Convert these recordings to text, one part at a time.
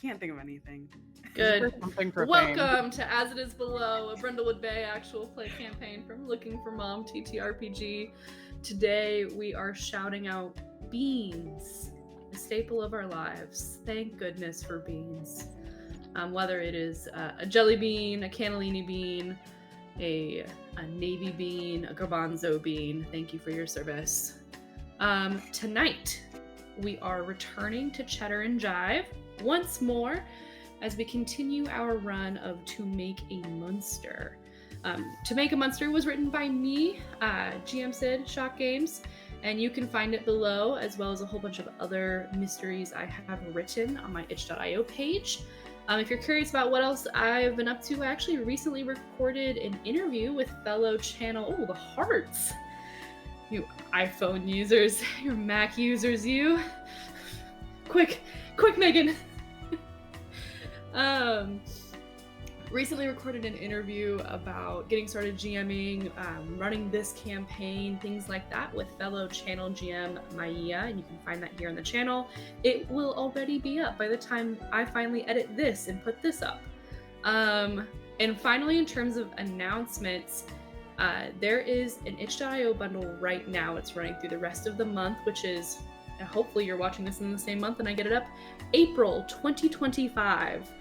can't think of anything. Good. Something profane. Welcome to As It Is Below, a Brindlewood Bay actual play campaign from Looking for Mom ttrpg. Today we are shouting out beans, a staple of our lives. Thank goodness for beans. Whether it is a jelly bean, a cannellini bean, a navy bean, a garbanzo bean, thank you for your service. Tonight we are returning to Cheddar and Jive once more as we continue our run of To Make a Muenster. To Make a Muenster was written by me, GM Sid, Shock Games, and you can find it below, as well as a whole bunch of other mysteries I have written on my itch.io page. If you're curious about what else I've been up to, I actually recently recorded an interview with fellow channel, the hearts! You iPhone users, your Mac users, you. Quick, Megan! Recently recorded an interview about getting started GMing, running this campaign, things like that with fellow channel GM Maya, and you can find that here on the channel. It will already be up by the time I finally edit this and put this up. And finally, in terms of announcements, there is an itch.io bundle right now. It's running through the rest of the month, which is, hopefully you're watching this in the same month and I get it up, April 2025.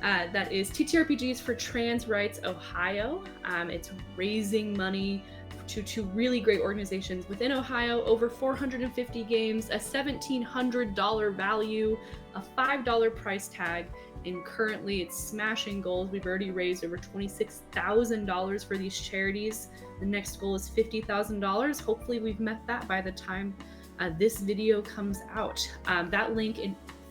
That is TTRPGs for Trans Rights Ohio. It's raising money to two really great organizations within Ohio, over 450 games, a $1,700 value, a $5 price tag, and currently it's smashing goals. We've already raised over $26,000 for these charities. The next goal is $50,000. Hopefully we've met that by the time this video comes out. That link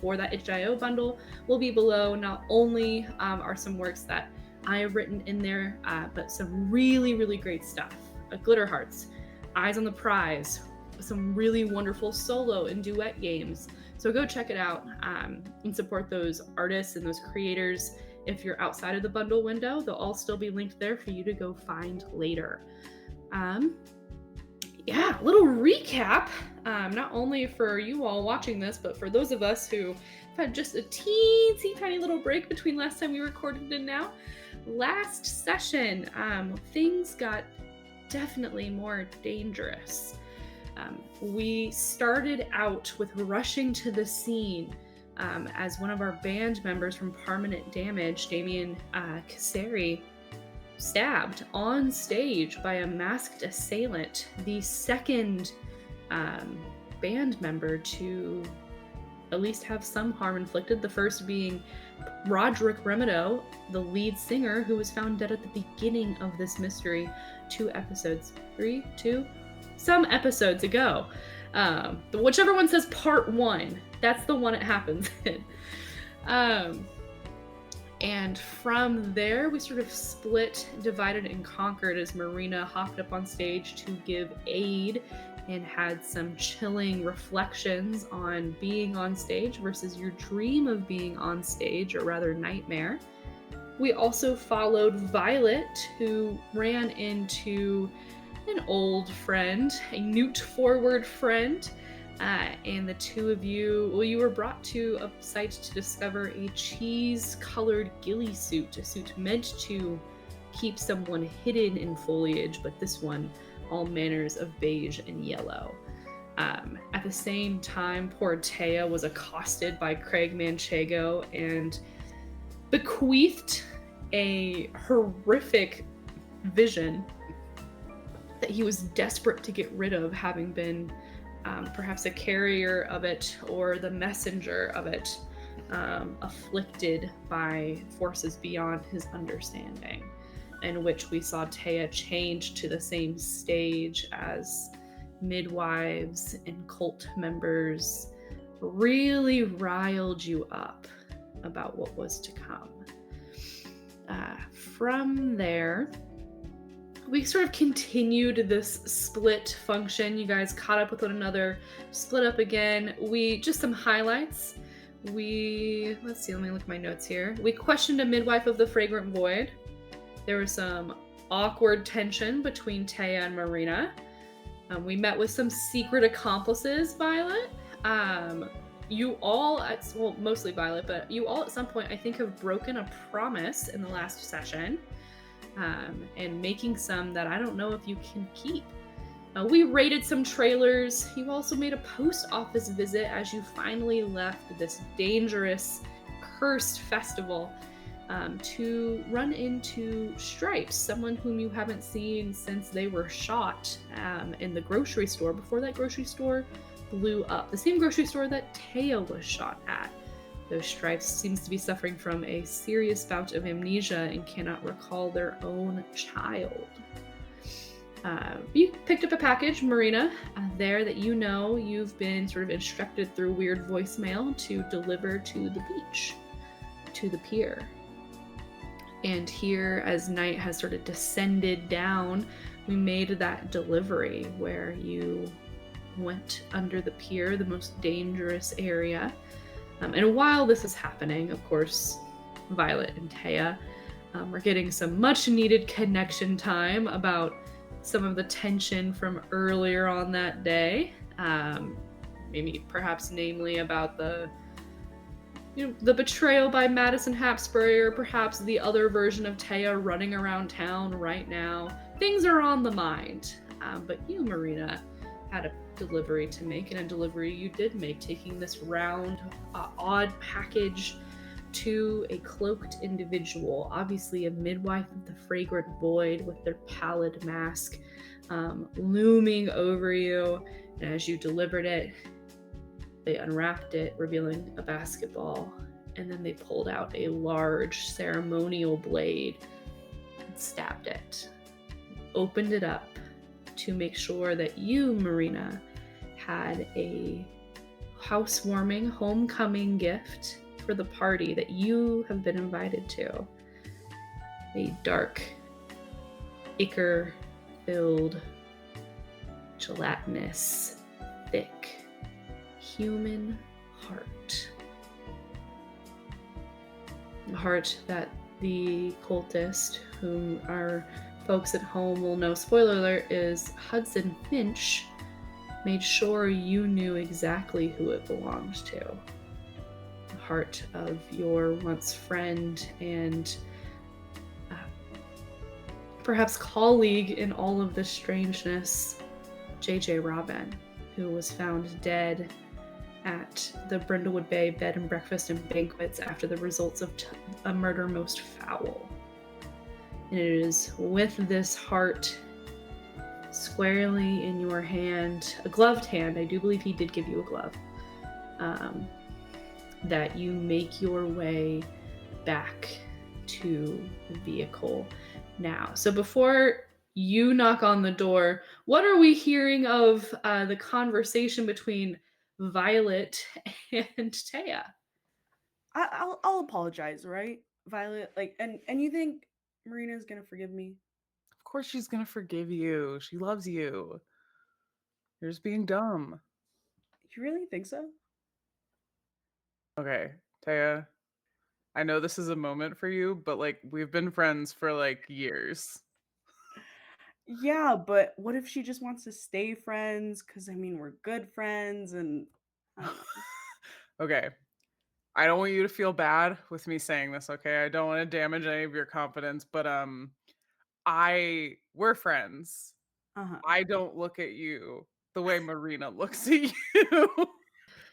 for that itch.io bundle will be below. Not only are some works that I have written in there, but some really, really great stuff. Glitter Hearts, Eyes on the Prize, some really wonderful solo and duet games. So go check it out and support those artists and those creators. If you're outside of the bundle window, they'll all still be linked there for you to go find later. Yeah, a little recap, not only for you all watching this, but for those of us who have had just a teensy tiny little break between last time we recorded and now. Last session, things got definitely more dangerous. We started out with rushing to the scene as one of our band members from Permanent Damage, Damien Kasseri, stabbed on stage by a masked assailant, the second band member to at least have some harm inflicted, the first being Roderick Remedo, the lead singer, who was found dead at the beginning of this mystery some episodes ago. Whichever one says part 1, that's the one it happens in. And from there, we sort of split, divided, and conquered as Marina hopped up on stage to give aid and had some chilling reflections on being on stage versus your dream of being on stage, or rather nightmare. We also followed Violet, who ran into an old friend, a newt-forward friend, and the two of you, you were brought to a site to discover a cheese-colored ghillie suit, a suit meant to keep someone hidden in foliage, but this one, all manners of beige and yellow. At the same time, poor Taya was accosted by Craig Manchego and bequeathed a horrific vision that he was desperate to get rid of, having been perhaps a carrier of it or the messenger of it, afflicted by forces beyond his understanding, in which we saw Taya change to the same stage as midwives and cult members really riled you up about what was to come. From there, we sort of continued this split function. You guys caught up with one another, split up again. Just some highlights. Let's see, let me look at my notes here. We questioned a midwife of the Fragrant Void. There was some awkward tension between Taya and Marina. We met with some secret accomplices, Violet. you all well, mostly Violet, but you all at some point I think have broken a promise in the last session, and making some that I don't know if you can keep. We raided some trailers. You also made a post office visit as you finally left this dangerous, cursed festival, to run into Stripes, someone whom you haven't seen since they were shot, in the grocery store before that grocery store blew up. The same grocery store that Taya was shot at. Those Stripes seems to be suffering from a serious bout of amnesia and cannot recall their own child. You picked up a package, Marina, there that you know you've been sort of instructed through weird voicemail to deliver to the beach, to the pier. And here, as night has sort of descended down, we made that delivery where you went under the pier, the most dangerous area. And while this is happening, of course, Violet and Taya are getting some much needed connection time about some of the tension from earlier on that day. Maybe perhaps namely about the betrayal by Madison Hapsbury, or perhaps the other version of Taya running around town right now. Things are on the mind. But you, Marina, had a delivery to make, and a delivery you did make, taking this round, odd package to a cloaked individual, obviously a midwife of the fragrant void with their pallid mask looming over you. And as you delivered it, they unwrapped it, revealing a basketball, and then they pulled out a large ceremonial blade and stabbed it, opened it up to make sure that you, Marina, had a housewarming homecoming gift for the party that you have been invited to. A dark, ichor-filled, gelatinous, thick, human heart. A heart that the cultist, whom our folks at home will know, spoiler alert, is Hudson Finch, made sure you knew exactly who it belonged to. The heart of your once friend and perhaps colleague in all of this strangeness, J.J. Robin, who was found dead at the Brindlewood Bay Bed and Breakfast and Banquets after the results of a murder most foul. And it is with this heart squarely in your hand, a gloved hand, I do believe he did give you a glove, that you make your way back to the vehicle now. So before you knock on the door, what are we hearing of the conversation between Violet and Taya? I'll apologize, right, Violet? Like, and you think Marina's gonna forgive me? Of course she's gonna forgive you. She loves you. You're just being dumb. You really think so? Okay, Taya, I know this is a moment for you, but like we've been friends for like years. Yeah, but what if she just wants to stay friends? Because I mean, we're good friends, and I don't know. Okay. I don't want you to feel bad with me saying this, okay? I don't want to damage any of your confidence, but I we're friends. Uh huh. I don't look at you the way Marina looks at you.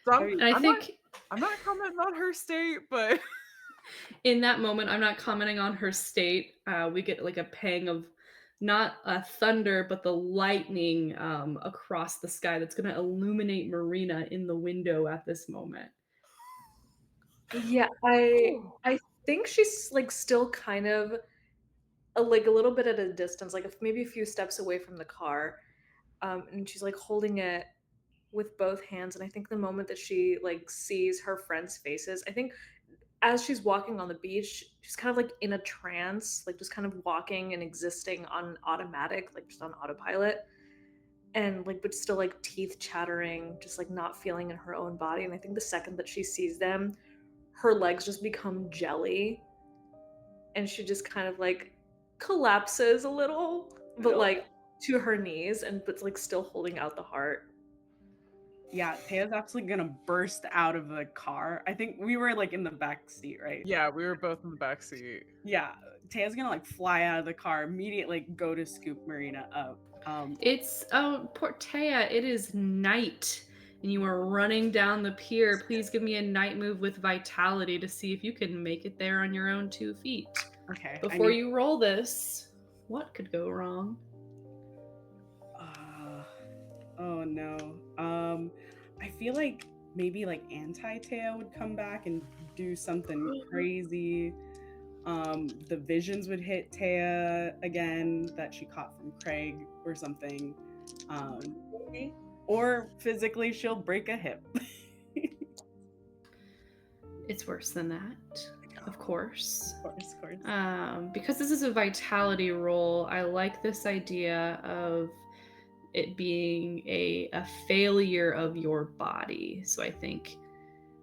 So I mean, And I I'm not think I'm not commenting on her state, but in that moment, I'm not commenting on her state. We get like a pang of not a thunder, but the lightning across the sky that's going to illuminate Marina in the window at this moment. Yeah, I think she's, like, still kind of, like, a little bit at a distance, like, if maybe a few steps away from the car, and she's, like, holding it with both hands, and I think the moment that she, like, sees her friends' faces, I think as she's walking on the beach, she's kind of, like, in a trance, like, just kind of walking and existing on automatic, like, just on autopilot, and, like, but still, like, teeth chattering, just, like, not feeling in her own body, and I think the second that she sees them, her legs just become jelly and she just kind of like collapses a little, but no. like to her knees and but like still holding out the heart. Yeah, Taya's absolutely gonna burst out of the car. I think we were like in the back seat, right? Yeah, we were both in the back seat. Yeah, Taya's gonna like fly out of the car immediately, like, go to scoop Marina up. It's Portea, it is night and you are running down the pier. Please give me a night move with vitality to see if you can make it there on your own 2 feet. Okay, I Before need. you roll this, what could go wrong? Uh, oh no. I feel like maybe like anti Taya would come back and do something crazy. The visions would hit Taya again that she caught from Craig or something. Or physically she'll break a hip. It's worse than that, of course. Of course. Because this is a vitality roll, I like this idea of it being a failure of your body. So I think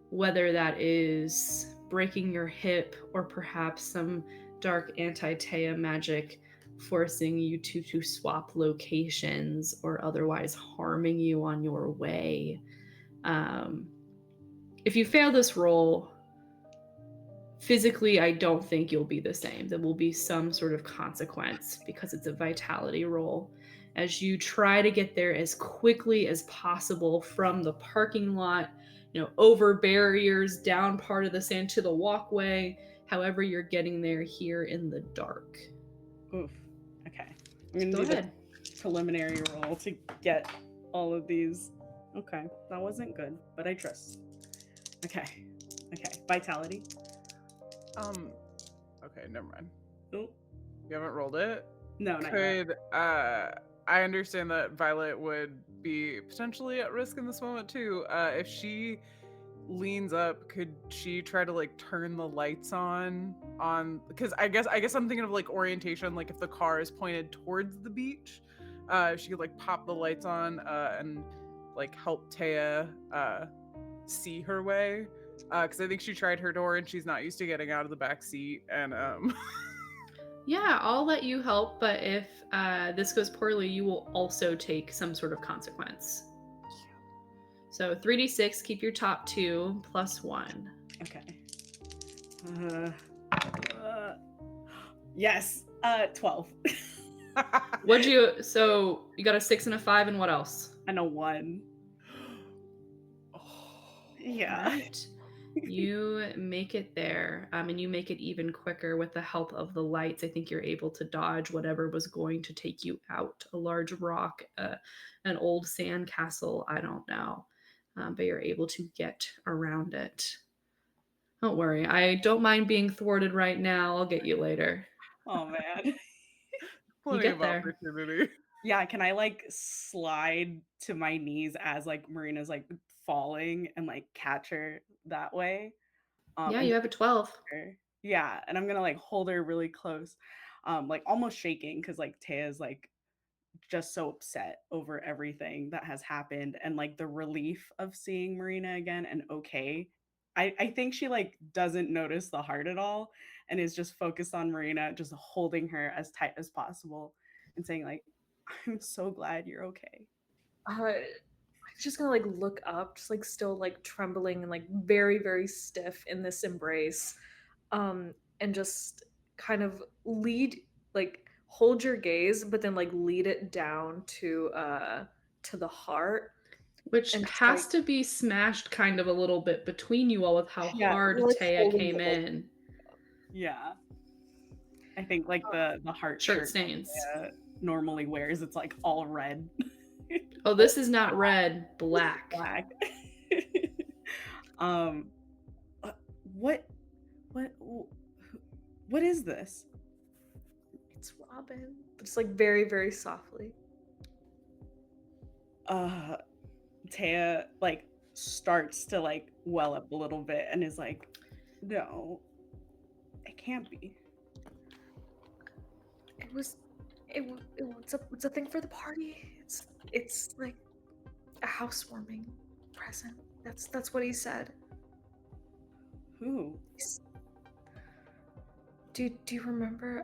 whether that is breaking your hip or perhaps some dark anti-Tea magic forcing you to swap locations or otherwise harming you on your way. If you fail this roll, physically, I don't think you'll be the same. There will be some sort of consequence because it's a vitality roll. As you try to get there as quickly as possible from the parking lot, over barriers, down part of the sand to the walkway, however you're getting there here in the dark. Oof. Okay. I'm gonna Go do ahead. the preliminary roll to get all of these. Okay. That wasn't good, but I trust. Okay. Vitality. Okay, never mind. Oh, You haven't rolled it? no, not yet. Could I understand that Violet would be potentially at risk in this moment too. If she leans up, could she try to like turn the lights on because I guess I'm thinking of like orientation, like if the car is pointed towards the beach, if she could like pop the lights on and like help Taya see her way. Because I think she tried her door and she's not used to getting out of the back seat. And Yeah, I'll let you help, but if this goes poorly, you will also take some sort of consequence. So 3d6, keep your top 2 plus 1. Okay. Yes. 12. So you got a 6 and a 5, and what else? And a 1. Yeah. Right. You make it there, and you make it even quicker with the help of the lights. I think you're able to dodge whatever was going to take you out. A large rock, an old sand castle, I don't know. But you're able to get around it. Don't worry, I don't mind being thwarted right now. I'll get you later. Oh man. plenty get of there. opportunity. Yeah, can I like slide to my knees as like Marina's like falling and like catch her that way? Yeah, And you have a 12. her. Yeah, and I'm gonna like hold her really close, like almost shaking because like Taya's like just so upset over everything that has happened and like the relief of seeing Marina again and okay. I think she like doesn't notice the heart at all and is just focused on Marina, just holding her as tight as possible and saying like, I'm so glad you're okay. I'm just gonna like look up, just like still like trembling and like very, very stiff in this embrace. And just kind of hold your gaze, but then like lead it down to the heart. Which And just has like, to be smashed kind of a little bit between you all with how yeah, hard like Taya holding came it, like, in. Yeah. I think like the heart Shirt shirt stains. Taya normally wears, it's like all red. Oh, this is not red, black. Black. um what what what is this? it's Robin. Just like very, very softly. Taya like starts to like well up a little bit and is like, no, it can't be. It's a thing for the party. It's like a housewarming present. That's what he said. Who? Do you remember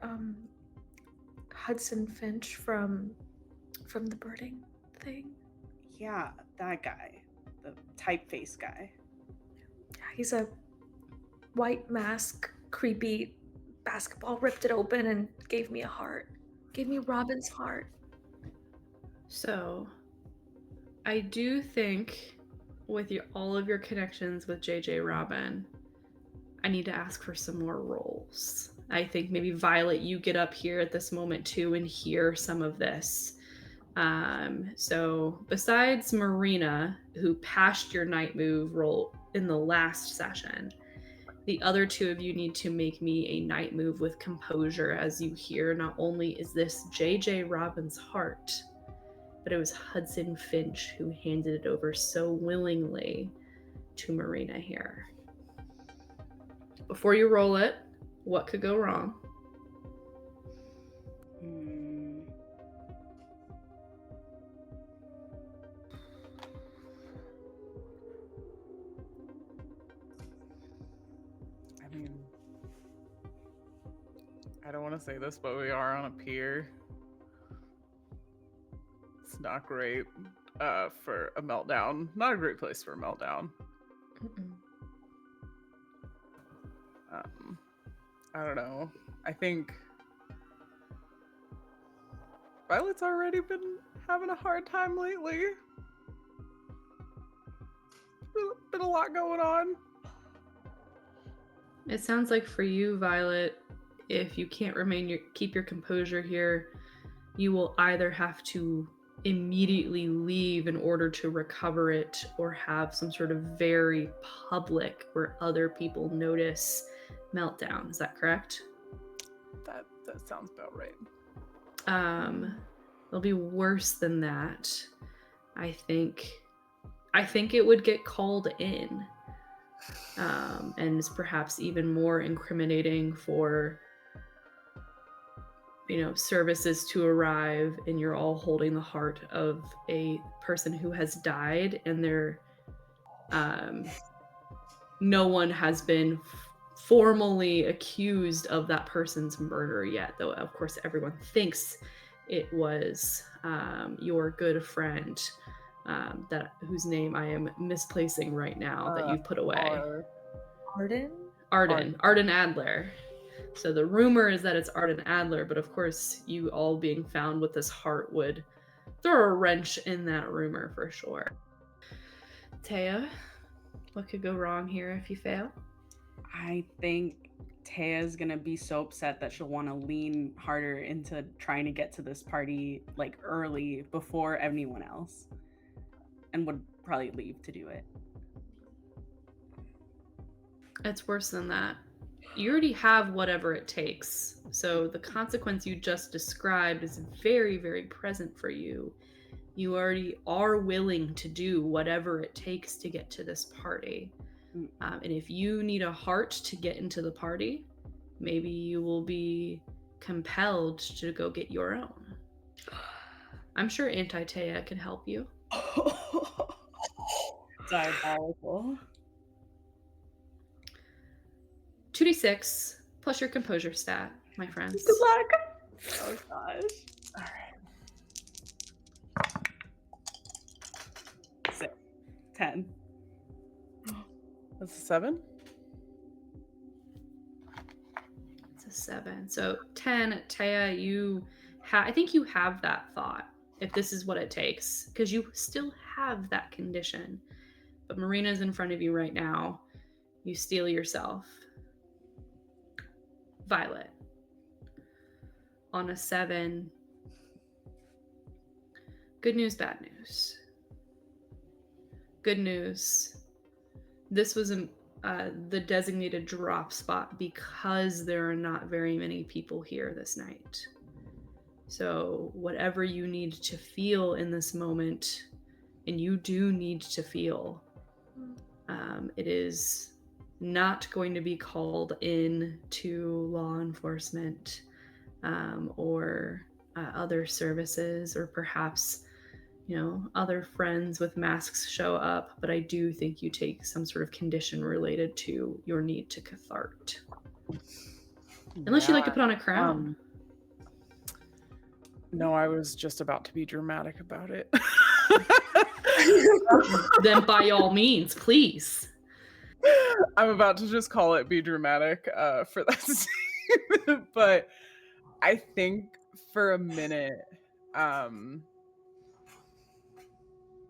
Hudson Finch from the birding thing? Yeah, that guy. the typeface guy. He's a white mask, creepy basketball, ripped it open and gave me a heart. Gave me Robin's heart. So, I do think with all of your connections with JJ Robin, I need to ask for some more roles. I think maybe Violet, you get up here at this moment too and hear some of this. So besides Marina, who passed your night move roll in the last session, the other two of you need to make me a night move with composure as you hear not only is this JJ Robin's heart, but it was Hudson Finch who handed it over so willingly to Marina here. Before you roll it, what could go wrong? I mean, I don't want to say this, but we are on a pier. It's not great for a meltdown. Not a great place for a meltdown. I don't know. I think Violet's already been having a hard time lately. Been a lot going on. It sounds like for you, Violet, if you can't keep your composure here, you will either have to immediately leave in order to recover it or have some sort of very public where other people notice meltdown. Is that correct? That sounds about right. It'll be worse than that. I think it would get called in. And is perhaps even more incriminating for services to arrive and you're all holding the heart of a person who has died and no one has been formally accused of that person's murder yet, though of course everyone thinks it was your good friend whose name I am misplacing right now that you've put away. Arden Adler. So the rumor is that it's Arden Adler, but of course you all being found with this heart would throw a wrench in that rumor for sure. Taya, what could go wrong here if you fail? I think Taya's gonna be so upset that she'll want to lean harder into trying to get to this party like early before anyone else, and would probably leave to do it. It's worse than that. You already have whatever it takes. So the consequence you just described is very, very present for you. You already are willing to do whatever it takes to get to this party. And if you need a heart to get into the party, maybe you will be compelled to go get your own. I'm sure Anti-Taya can help you. Diabolical. 2d6 plus your composure stat, my friends. Good luck. Oh gosh. All right. 6, 10. That's a 7? It's a 7. So 10, Taya, I think you have that thought, if this is what it takes, because you still have that condition. But Marina's in front of you right now. You steel yourself. Violet. On a 7. Good news, bad news. Good news. This was the designated drop spot because there are not very many people here this night. So whatever you need to feel in this moment, and you do need to feel, it is not going to be called in to law enforcement or other services, or perhaps other friends with masks show up, but I do think you take some sort of condition related to your need to cathart. Unless you like to put on a crown. No, I was just about to be dramatic about it. Then by all means, please. I'm about to just call it be dramatic for that scene. But I think for a minute,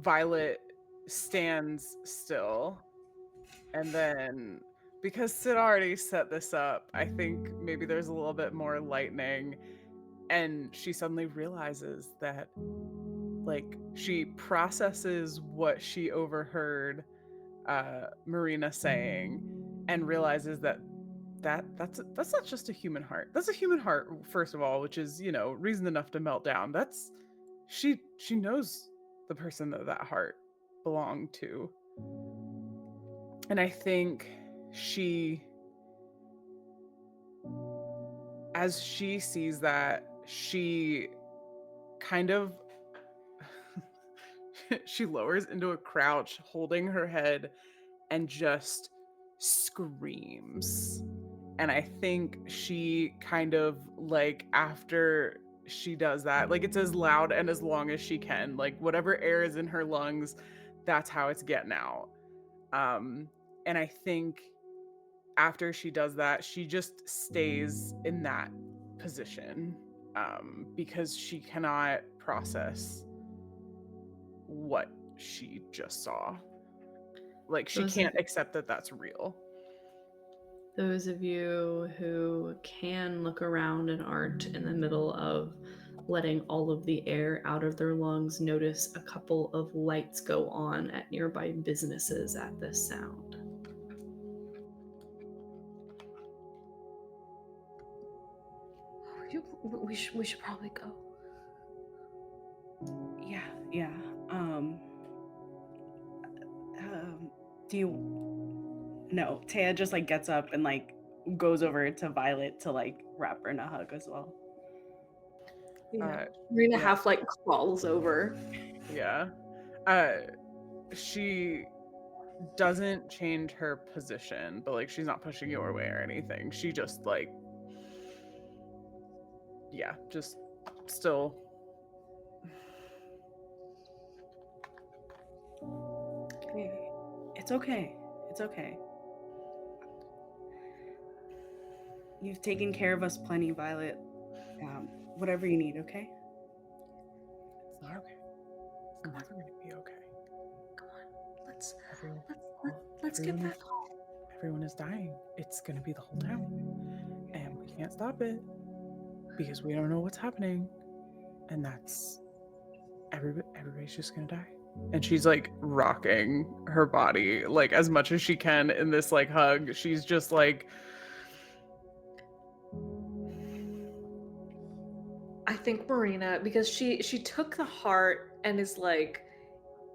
Violet stands still. And then because Sid already set this up, I think maybe there's a little bit more lightning. And she suddenly realizes that, like, she processes what she overheard Marina saying and realizes that that's not just a human heart. That's a human heart, first of all, which is, you know, reason enough to melt down. That's she knows the person that heart belonged to. And I think she, as she sees that, she kind of she lowers into a crouch, holding her head, and just screams. And I think she kind of, like, after she does that, like, it's as loud and as long as she can, like, whatever air is in her lungs, that's how it's getting out. And I think after she does that, she just stays in that position, because she cannot process what she just saw. Like, she can't accept that that's real. Those of you who can look around and aren't in the middle of letting all of the air out of their lungs notice a couple of lights go on at nearby businesses at this sound. We should probably go. Yeah. Do you? No, Taya just like gets up and like goes over to Violet to like wrap her in a hug as well. Yeah. Marina yeah. half like crawls over. Yeah. She doesn't change her position, but like she's not pushing you away or anything. She just like, yeah, just still. It's okay. It's okay. You've taken care of us plenty, Violet. Whatever you need, okay? It's not okay. It's never going to be okay. Come on, let's get back home. Everyone is dying. It's going to be the whole town, and we can't stop it because we don't know what's happening, and that's everybody's just going to die. And she's like rocking her body like as much as she can in this like hug. She's just like, I think Marina, because she took the heart and is like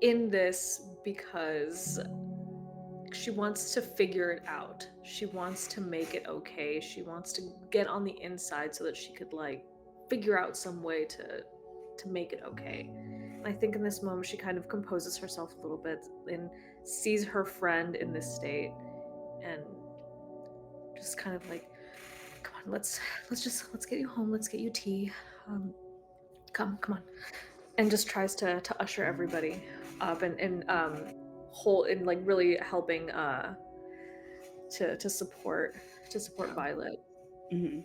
in this because she wants to figure it out. She wants to make it okay. She wants to get on the inside so that she could like figure out some way to make it okay. And I think in this moment she kind of composes herself a little bit and sees her friend in this state and just kind of like, come on, let's get you home. Let's get you tea. Come on, and just tries to usher everybody up and whole and like really helping to support Violet. Mm-hmm.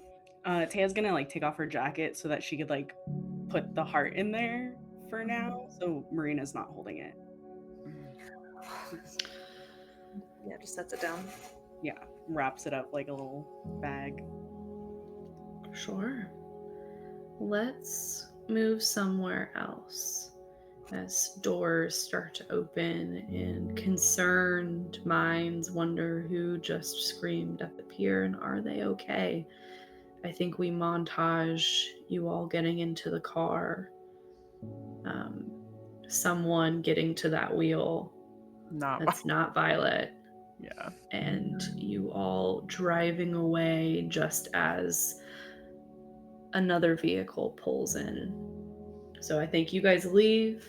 Taya's gonna like take off her jacket so that she could like put the heart in there for now, so Marina's not holding it. Yeah, just sets it down. Yeah, wraps it up like a little bag. Sure. Let's move somewhere else as doors start to open and concerned minds wonder who just screamed at the pier and are they okay. I think we montage you all getting into the car, someone getting to that wheel that's not Violet. Yeah. And you all driving away just as another vehicle pulls in. So I think you guys leave,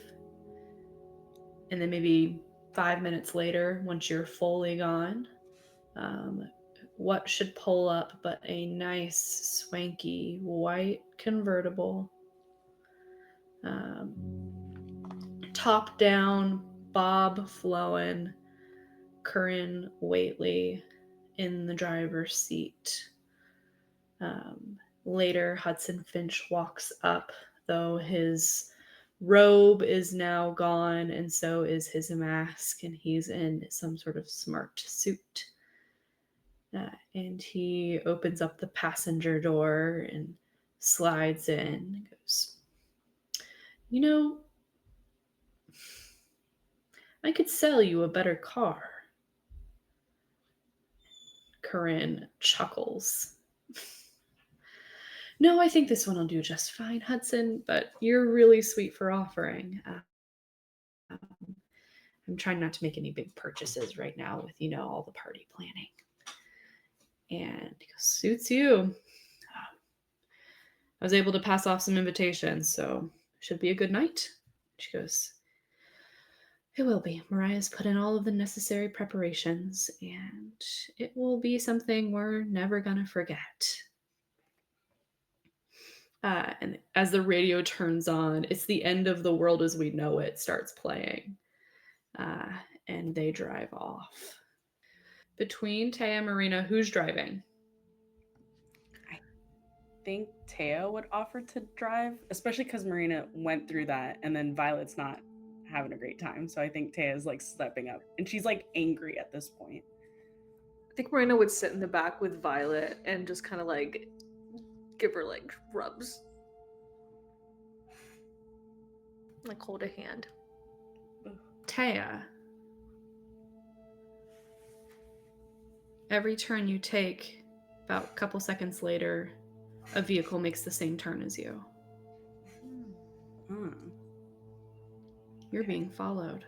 and then maybe 5 minutes later, once you're fully gone, what should pull up but a nice, swanky, white convertible, top down, Bob Flowen, Curran Waitley in the driver's seat. Later, Hudson Finch walks up, though his robe is now gone, and so is his mask, and he's in some sort of smart suit. And he opens up the passenger door and slides in and goes, "You know, I could sell you a better car." Corinne chuckles. "No, I think this one will do just fine, Hudson, but you're really sweet for offering. I'm trying not to make any big purchases right now with, all the party planning." And he goes, "Suits you. I was able to pass off some invitations, so should be a good night." She goes, "It will be. Mariah's put in all of the necessary preparations, and it will be something we're never going to forget." And as the radio turns on, It's the End of the World as We Know It starts playing. And they drive off. Between Taya and Marina, who's driving? I think Taya would offer to drive, especially because Marina went through that, and then Violet's not having a great time. So I think Taya's like stepping up, and she's like angry at this point. I think Marina would sit in the back with Violet and just kind of like give her like rubs. Like hold a hand. Taya. Every turn you take, about a couple seconds later, a vehicle makes the same turn as you. You're being followed.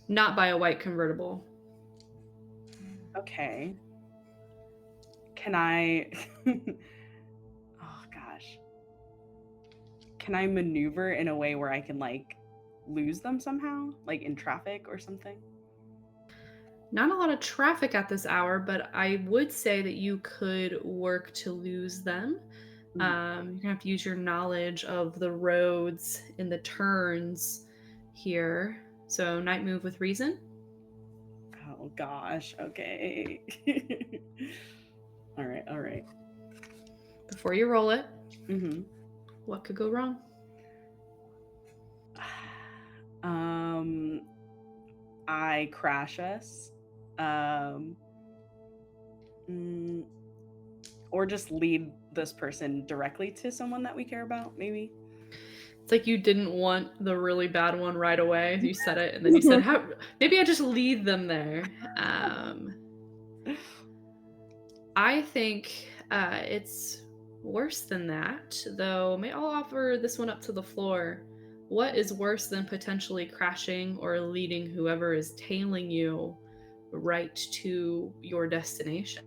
Not by a white convertible. Okay. Can I... oh, gosh. Can I maneuver in a way where I can, like, lose them somehow? Like, in traffic or something? Not a lot of traffic at this hour, but I would say that you could work to lose them. You're going to have to use your knowledge of the roads and the turns here. So, night move with reason. Oh, gosh. Okay. All right. Before you roll it, Mm-hmm. what could go wrong? I crash us. Or just lead this person directly to someone that we care about, maybe. It's like you didn't want the really bad one right away. You said it, and then you said, "How? Maybe I just lead them there." I think it's worse than that, though. I'll offer this one up to the floor. What is worse than potentially crashing or leading whoever is tailing you right to your destination?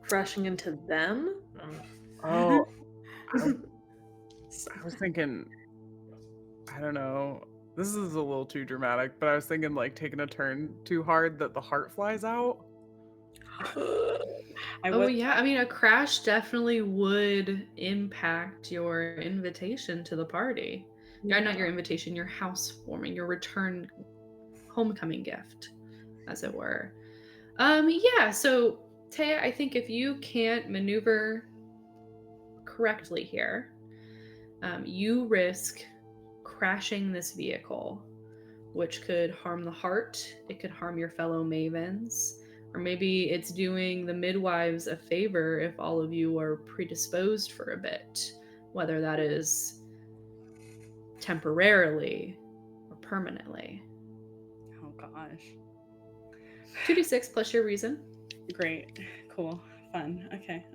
Crashing into them? Oh, I was thinking, I don't know. This is a little too dramatic, but I was thinking like taking a turn too hard that the heart flies out. Yeah. I mean, a crash definitely would impact your invitation to the party. Yeah. Not your invitation, your housewarming, your return homecoming gift, as it were. Yeah, so Taya, I think if you can't maneuver correctly here, you risk crashing this vehicle, which could harm the heart, it could harm your fellow mavens, or maybe it's doing the midwives a favor if all of you are predisposed for a bit, whether that is temporarily or permanently. Oh gosh. 2d6 plus your reason. Great. Cool. Fun. Okay.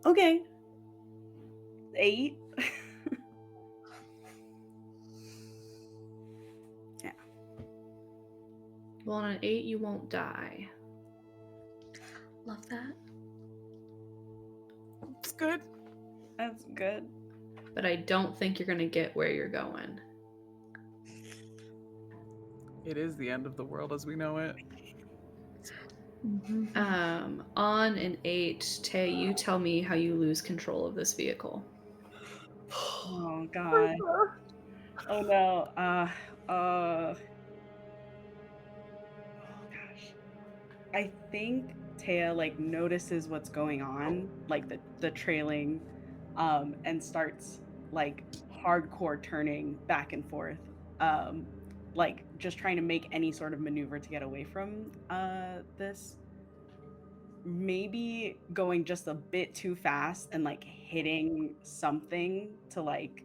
Okay. 8. Yeah. Well, on an 8, you won't die. Love that. It's good. That's good. But I don't think you're going to get where you're going. It is the end of the world as we know it. On an 8, Tay, you tell me how you lose control of this vehicle. Oh god. Oh no. Oh gosh. I think Taya like notices what's going on, like the trailing, and starts like hardcore turning back and forth, like just trying to make any sort of maneuver to get away from this. Maybe going just a bit too fast and like hitting something to like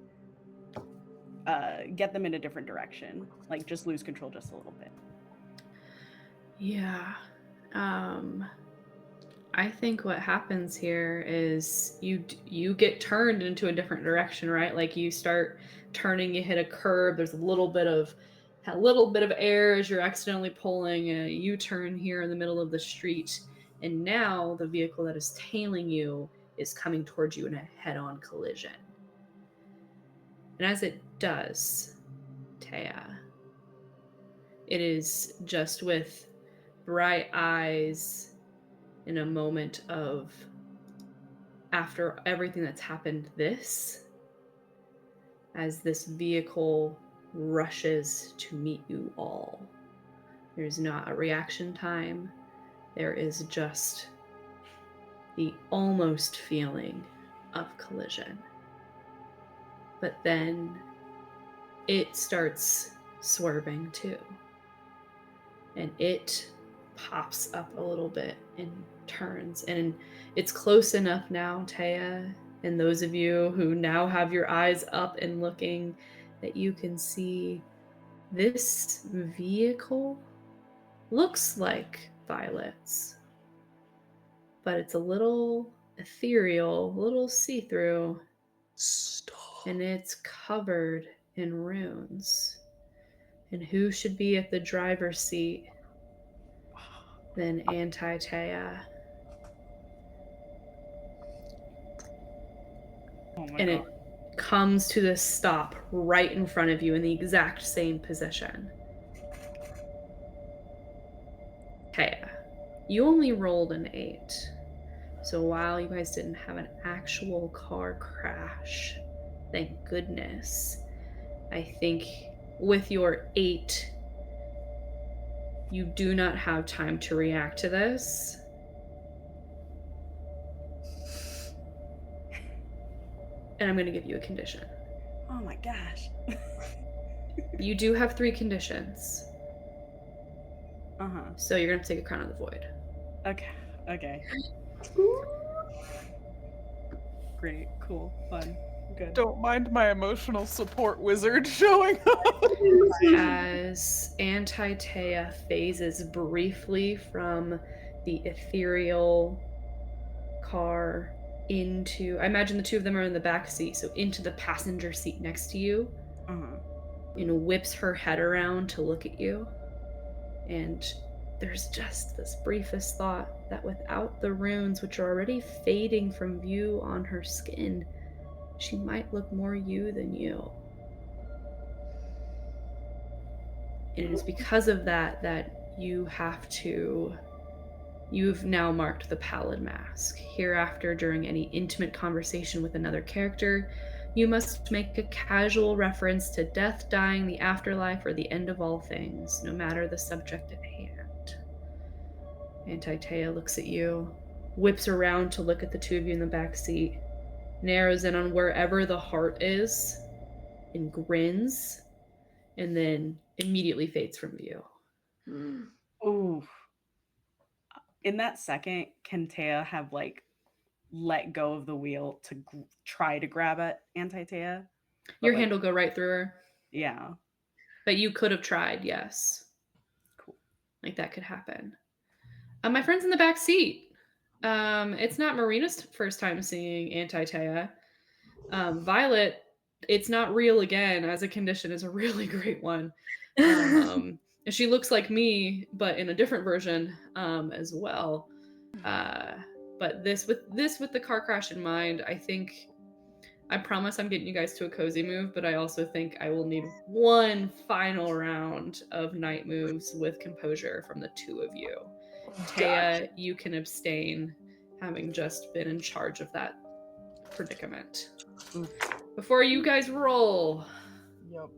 get them in a different direction, like just lose control just a little bit. Yeah. I think what happens here is you get turned into a different direction, right? Like you start turning, you hit a curb, there's a little bit of air as you're accidentally pulling a U-turn here in the middle of the street, and now the vehicle that is tailing you is coming towards you in a head-on collision. And as it does, Taya, it is just with bright eyes in a moment of, after everything that's happened, as this vehicle rushes to meet you all. There's not a reaction time. There is just the almost feeling of collision. But then it starts swerving too. And it pops up a little bit and turns. And it's close enough now, Taya, and those of you who now have your eyes up and looking, that you can see this vehicle looks like Violet's, but it's a little ethereal, a little see-through. Stop. And it's covered in runes. And who should be at the driver's seat than Anti-Taya? Oh my And god. it comes to this stop right in front of you in the exact same position. Taya, you only rolled an 8. So while you guys didn't have an actual car crash, thank goodness, I think with your 8, you do not have time to react to this. And I'm going to give you a condition. Oh my gosh. You do have 3 conditions. Uh-huh. So you're going to have to take a Crown of the Void. Okay. Great, cool, fun, good. Don't mind my emotional support wizard showing up. As Anti-Taya phases briefly from the ethereal car into, I imagine the two of them are in the back seat, so into the passenger seat next to you, and whips her head around to look at you. And there's just this briefest thought that without the runes, which are already fading from view on her skin, she might look more you than you. And it is because of that that you've now marked the pallid mask. Hereafter, during any intimate conversation with another character, you must make a casual reference to death, dying, the afterlife, or the end of all things, no matter the subject at hand. Anti-Taya looks at you, whips around to look at the two of you in the back seat, narrows in on wherever the heart is, and grins, and then immediately fades from view. Ooh. In that second, can Taya have like let go of the wheel to try to grab at Anti-Taya? Your like, hand will go right through her. Yeah. But you could have tried, yes. Cool. Like that could happen. My friend's in the back seat. It's not Marina's first time seeing Anti-Taya. Violet, it's not real again as a condition is a really great one. She looks like me, but in a different version as well. But this with the car crash in mind, I think I promise I'm getting you guys to a cozy move, but I also think I will need one final round of night moves with composure from the two of you. Taya, you can abstain, having just been in charge of that predicament. Before you guys roll, Yep.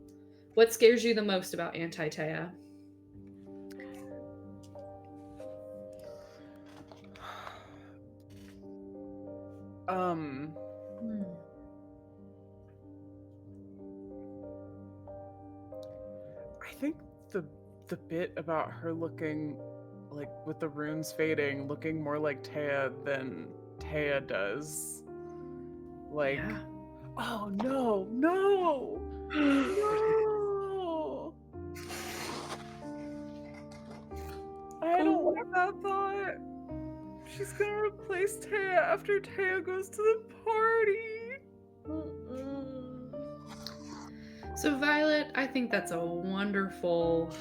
what scares you the most about Anti-Taya? I think the bit about her looking like with the runes fading, looking more like Taya than Taya does. Like, Yeah. oh no, no, no! I don't like that thought. She's gonna replace Taya after Taya goes to the party. So Violet, I think that's a wonderful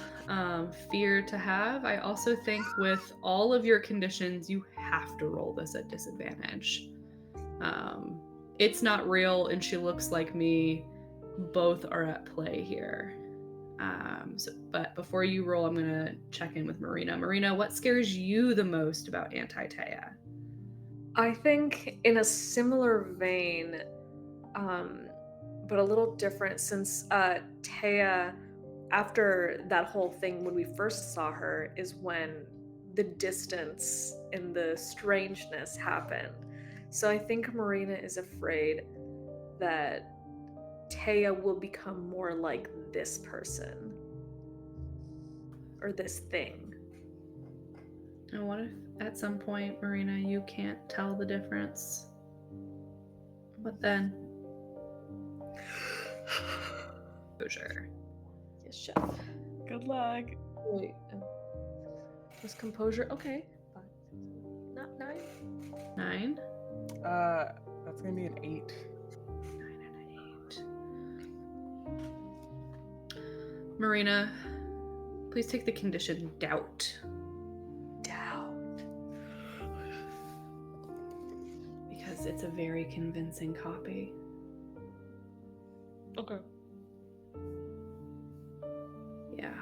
fear to have. I also think with all of your conditions, you have to roll this at disadvantage. It's not real and she looks like me. Both are at play here. But before you roll, I'm gonna check in with Marina. Marina, what scares you the most about Anti-Taya? I think in a similar vein, but a little different, since Taya, after that whole thing when we first saw her, is when the distance and the strangeness happened. So I think Marina is afraid that Taya will become more like this person or this thing. And what if at some point, Marina, you can't tell the difference? What then? Composure. Yes, chef. Good luck. Wait, was composure okay? Not 9. 9? That's gonna be an 8. 9 and an 8. Marina, please take the condition doubt. Doubt. Because it's a very convincing copy. Okay. Yeah.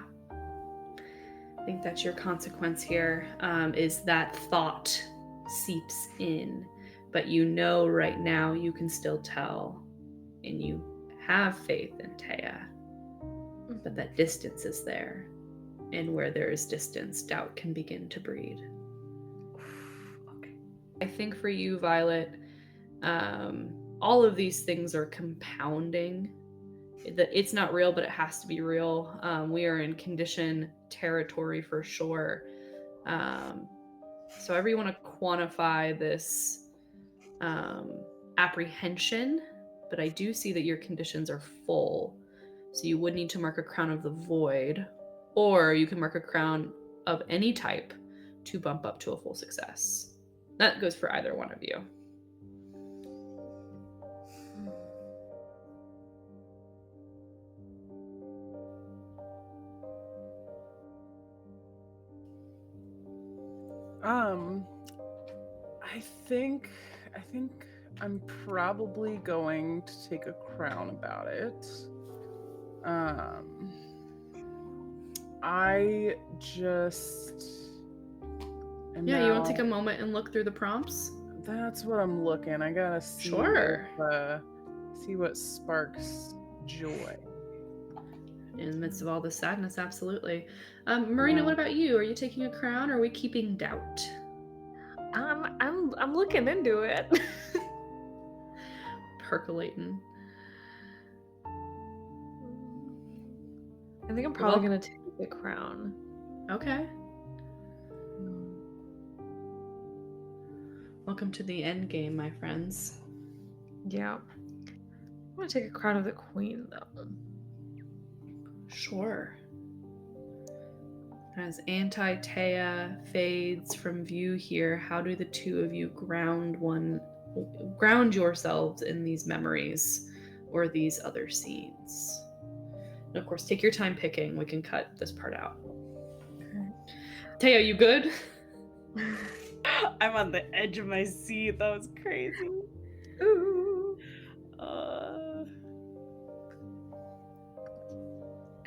I think that's your consequence here, is that thought seeps in. But you know right now you can still tell, and you have faith in Taya. But that distance is there. And where there is distance, doubt can begin to breed. Okay. I think for you, Violet, all of these things are compounding. It's not real, but it has to be real. We are in condition territory for sure. So however you want to quantify this apprehension, but I do see that your conditions are full. So you would need to mark a crown of the void, or you can mark a crown of any type to bump up to a full success. That goes for either one of you. I think I'm probably going to take a crown about it. I just Yeah, you want to take a moment and look through the prompts? That's what I'm looking. I gotta see Sure. see what sparks joy. In the midst of all the sadness, absolutely. Marina, what about you? Are you taking a crown, or are we keeping doubt? I'm looking into it. Percolating. I think I'm probably gonna take the crown. Okay. Welcome to the end game, my friends. Yeah. I'm gonna take a crown of the queen, though. Sure. As Anti-Taya fades from view here, how do the two of you ground yourselves in these memories or these other scenes? And of course, take your time picking. We can cut this part out. Okay. Taya, you good? I'm on the edge of my seat. That was crazy. Ooh.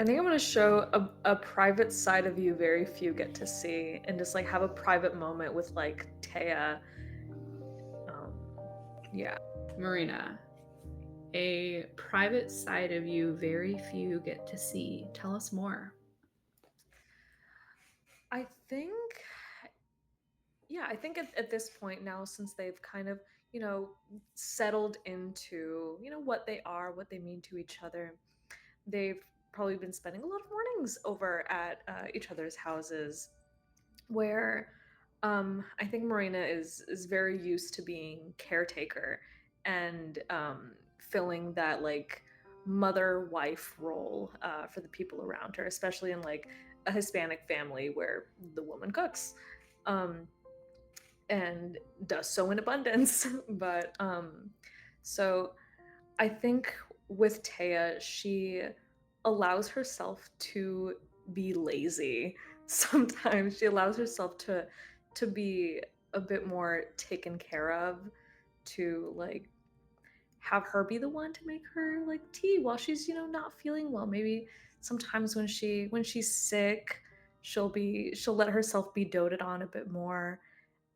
I think I'm gonna show a private side of you very few get to see, and just like have a private moment with like Taya. Yeah. Marina, a private side of you very few get to see. Tell us more. I think, yeah, I think at this point now, since they've kind of, settled into, what they are, what they mean to each other, they've probably been spending a lot of mornings over at each other's houses, where I think Marina is very used to being caretaker and filling that like mother wife role for the people around her, especially in like a Hispanic family where the woman cooks. And does so in abundance. But so I think with Taya, she allows herself to be lazy. Sometimes she allows herself to be a bit more taken care of, to like have her be the one to make her like tea while she's not feeling well. Maybe sometimes when she's sick, she'll let herself be doted on a bit more.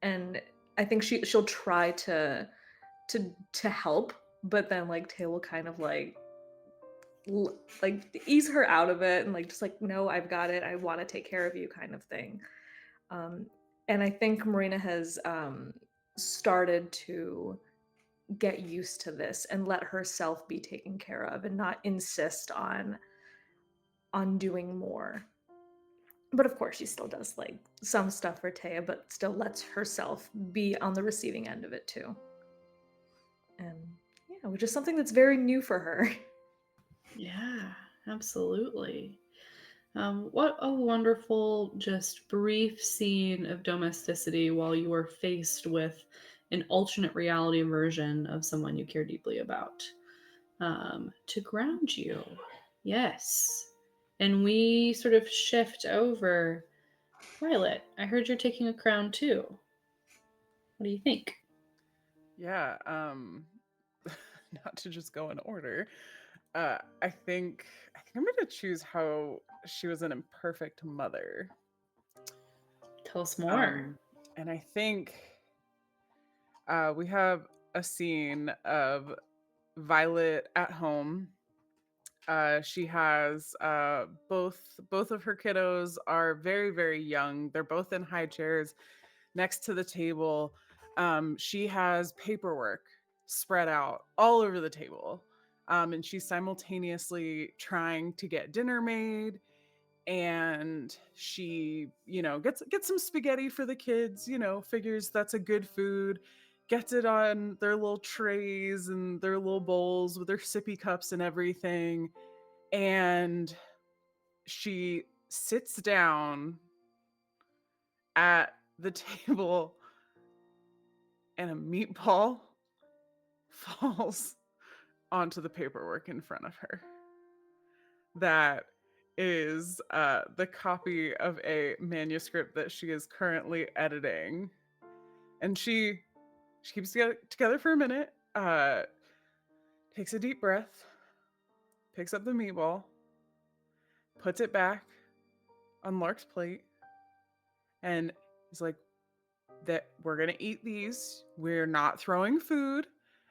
And I think she'll try to help, but then like Tay will kind of like ease her out of it and like just like, no, I've got it, I want to take care of you, kind of thing. And I think Marina has started to get used to this and let herself be taken care of and not insist on doing more. But of course she still does like some stuff for Taya, but still lets herself be on the receiving end of it too. And yeah, which is something that's very new for her. Yeah, absolutely. What a wonderful, just brief scene of domesticity while you were faced with an alternate reality version of someone you care deeply about. To ground you. Yes. And we sort of shift over. Violet, I heard you're taking a crown too. What do you think? Yeah, not to just go in order. I think I'm gonna choose how she was an imperfect mother. Tell us more. And I think we have a scene of Violet at home. She has both of her kiddos are very very young. They're both in high chairs next to the table. She has paperwork spread out all over the table, and she's simultaneously trying to get dinner made. And she, gets some spaghetti for the kids. Figures that's a good food. Gets it on their little trays and their little bowls with their sippy cups and everything. And she sits down at the table and a meatball falls onto the paperwork in front of her. That is the copy of a manuscript that she is currently editing. And she keeps together for a minute, takes a deep breath, picks up the meatball, puts it back on Lark's plate, and is like, that we're gonna eat these. We're not throwing food.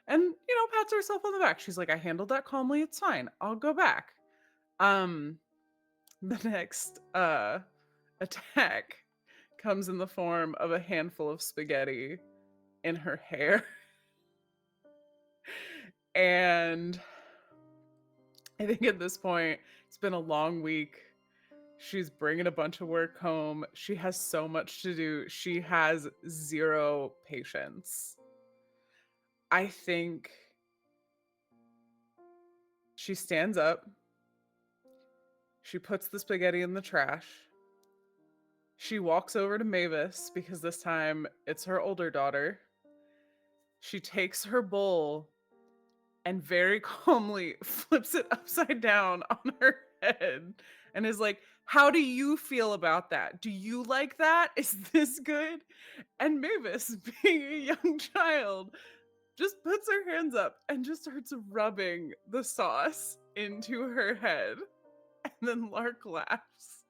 And, pats herself on the back. She's like, I handled that calmly. It's fine. I'll go back. The next attack comes in the form of a handful of spaghetti in her hair. And I think at this point, it's been a long week. She's bringing a bunch of work home. She has so much to do. She has zero patience. I think she stands up. She puts the spaghetti in the trash. She walks over to Mavis because this time it's her older daughter. She takes her bowl and very calmly flips it upside down on her head and is like, how do you feel about that? Do you like that? Is this good? And Mavis, being a young child, just puts her hands up and just starts rubbing the sauce into her head. And then Lark laughs.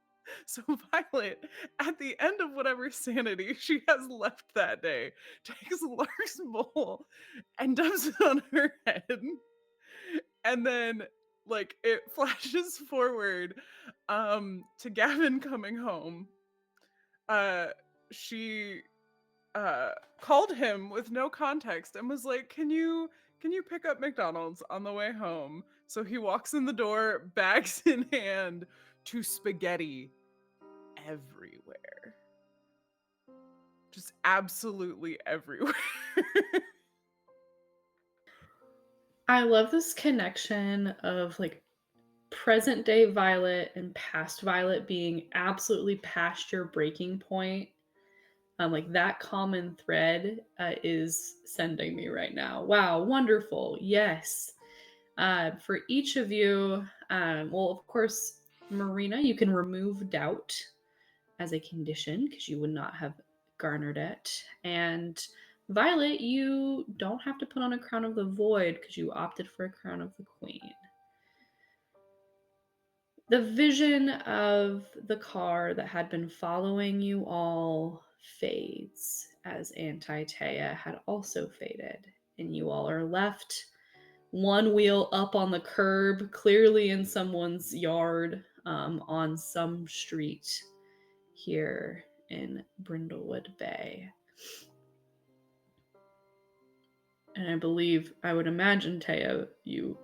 So Violet, at the end of whatever sanity she has left that day, takes Lark's bowl and dumps it on her head. And then like it flashes forward to Gavin coming home. She called him with no context and was like, can you pick up McDonald's on the way home? So he walks in the door, bags in hand, to spaghetti everywhere. Just absolutely everywhere. I love this connection of like present day Violet and past Violet being absolutely past your breaking point. Like that common thread is sending me right now. Wow, wonderful. Yes. For each of you, well, of course, Marina, you can remove doubt as a condition because you would not have garnered it. And Violet, you don't have to put on a crown of the void because you opted for a crown of the queen. The vision of the car that had been following you all fades as Anti-Taya had also faded, and you all are left one wheel up on the curb, clearly in someone's yard, on some street here in Brindlewood Bay. And I would imagine, Taya, you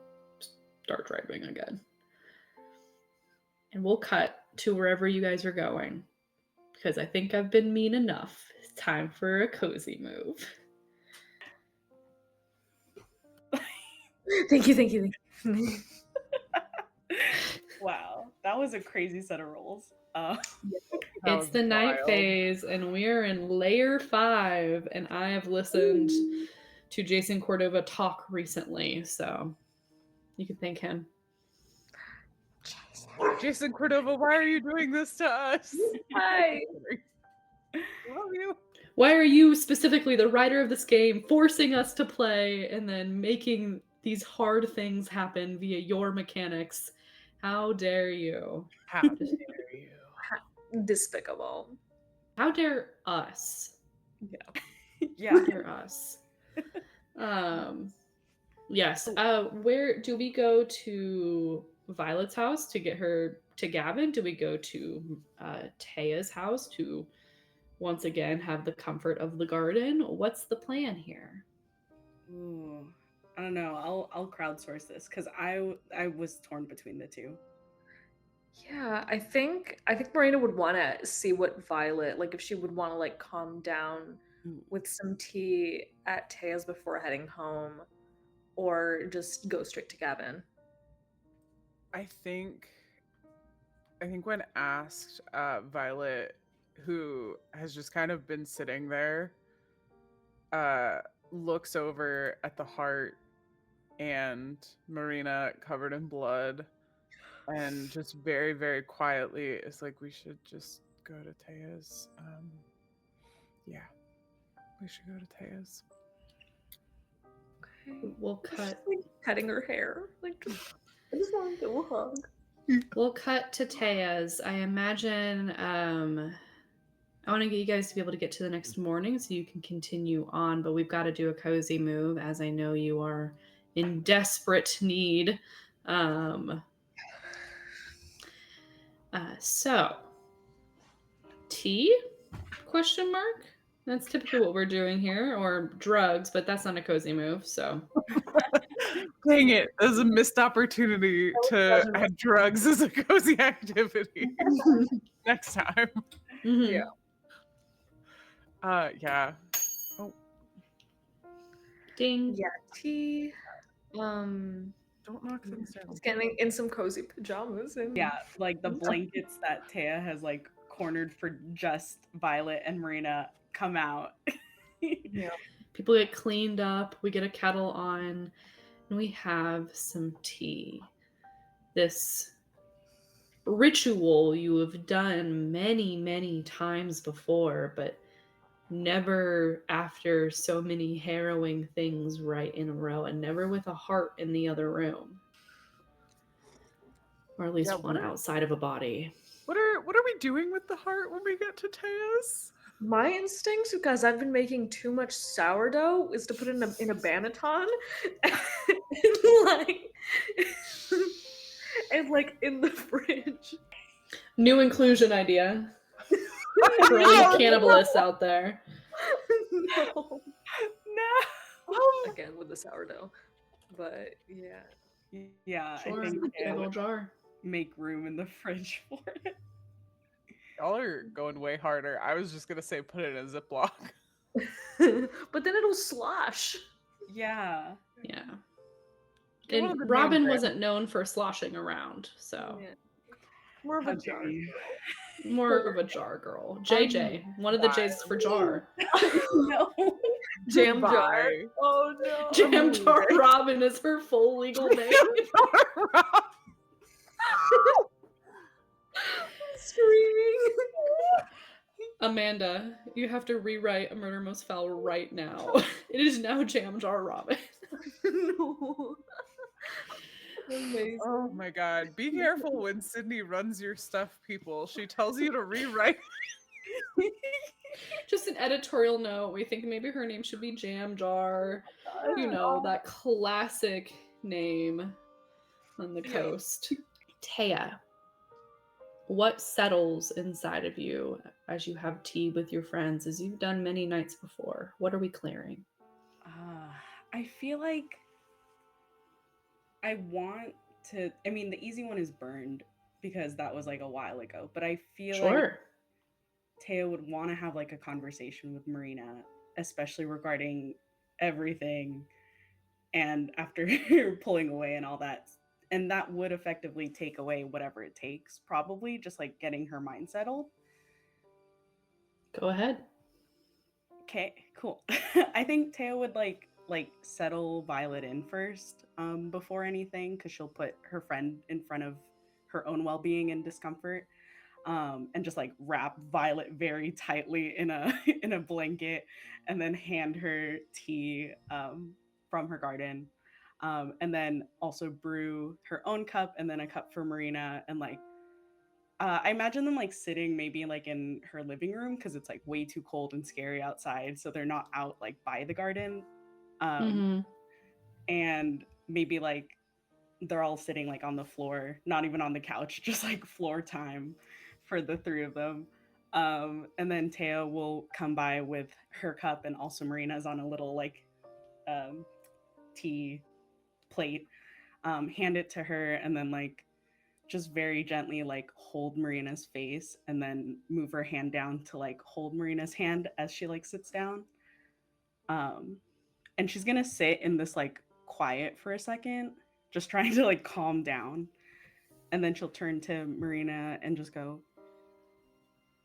start driving again. And we'll cut to wherever you guys are going, because I think I've been mean enough. It's time for a cozy move. Thank you. Wow, that was a crazy set of rolls. It's the night phase, and we are in layer 5, and I have listened to Jason Cordova talk recently, so you can thank him. Jason Cordova, why are you doing this to us? Hi. Love you. Why are you, specifically the writer of this game, forcing us to play and then making these hard things happen via your mechanics? How dare you? How dare you? Despicable. How dare us? Yeah. How dare us? Yes. Where do we go to Violet's house to get her to Gavin? Do we go to Taya's house to once again have the comfort of the garden? What's the plan here? Ooh, I don't know. I'll crowdsource this because I was torn between the two. Yeah, I think Marina would want to see what Violet, like if she would want to like calm down with some tea at Taya's before heading home, or just go straight to Gavin. I think when asked, Violet, who has just kind of been sitting there, looks over at the heart and Marina covered in blood, and just very, very quietly is like, we should just go to Taya's. Yeah, we should go to Taya's. Okay. We'll cut. Just, like, petting her hair. Like, I just want to do a hug. We'll cut to Taya's. I imagine I want to get you guys to be able to get to the next morning so you can continue on, but we've got to do a cozy move as I know you are in desperate need. So, tea? Question mark? That's typically what we're doing here, or drugs, but that's not a cozy move, so. Dang it, there's a missed opportunity to add drugs as a cozy activity. Next time. Mm-hmm. Yeah. Yeah. Oh. Ding. Yeah, tea. Don't knock things down. Just getting in some cozy pajamas and Yeah, like the blankets that Taya has like cornered for just Violet and Marina come out. Yeah. People get cleaned up, we get a kettle on, and we have some tea. This ritual you have done many, many times before, but never after so many harrowing things right in a row, and never with a heart in the other room. Or at least Yeah, one outside of a body. what are we doing with the heart when we get to Tea's? My instincts, because I've been making too much sourdough, is to put it in a banneton and like and like in the fridge. New inclusion idea for all you cannibalists out there. No. No. Again with the sourdough. But yeah. Yeah, Sure, I think big Taya old would jar. make room in the fridge for it. Y'all are going way harder. I was just gonna say put it in a Ziploc. But then it'll slosh. Yeah. Yeah. Get one And of the name Robin brands. wasn't known for sloshing around, so Yeah. More of How a dare jar. you. more of a jar girl. JJ, one of the J's for jar. No. Jam jar. Goodbye. Oh no. Jam jar Robin is her full legal name. Screaming. Amanda, you have to rewrite A Murder Most Foul right now. It is now Jam Jar Robin. No. Amazing. Oh my god. Be careful when Sydney runs your stuff, people. She tells you to rewrite. Just an editorial note. We think maybe her name should be Jam Jar. You know, that classic name on the coast. Taya, what settles inside of you as you have tea with your friends, as you've done many nights before? What are we clearing? I feel like I want to. I mean, the easy one is burned because that was like a while ago, but I feel like Sure. Taya would want to have like a conversation with Marina, especially regarding everything and after pulling away and all that. And that would effectively take away whatever it takes, probably just like getting her mind settled. Go ahead. Okay, cool. I think Taya would like settle Violet in first before anything, because she'll put her friend in front of her own well-being and discomfort, and just like wrap Violet very tightly in a in a blanket, and then hand her tea from her garden, and then also brew her own cup and then a cup for Marina, and like I imagine them like sitting maybe like in her living room because it's like way too cold and scary outside, so they're not out like by the garden, and maybe like they're all sitting like on the floor, not even on the couch, just like floor time for the three of them. And then Teo will come by with her cup, and also Marina's on a little like tea plate, hand it to her, and then like just very gently like hold Marina's face, and then move her hand down to like hold Marina's hand as she like sits down. And she's gonna sit in this like quiet for a second, just trying to like calm down. And then she'll turn to Marina and just go,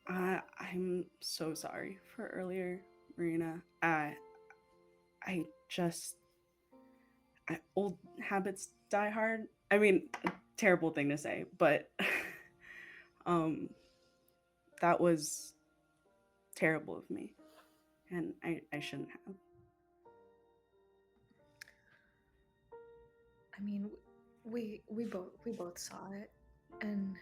I'm so sorry for earlier, Marina. I old habits die hard. I mean, a terrible thing to say, but um that was terrible of me. And I shouldn't have. I mean, we both saw it, and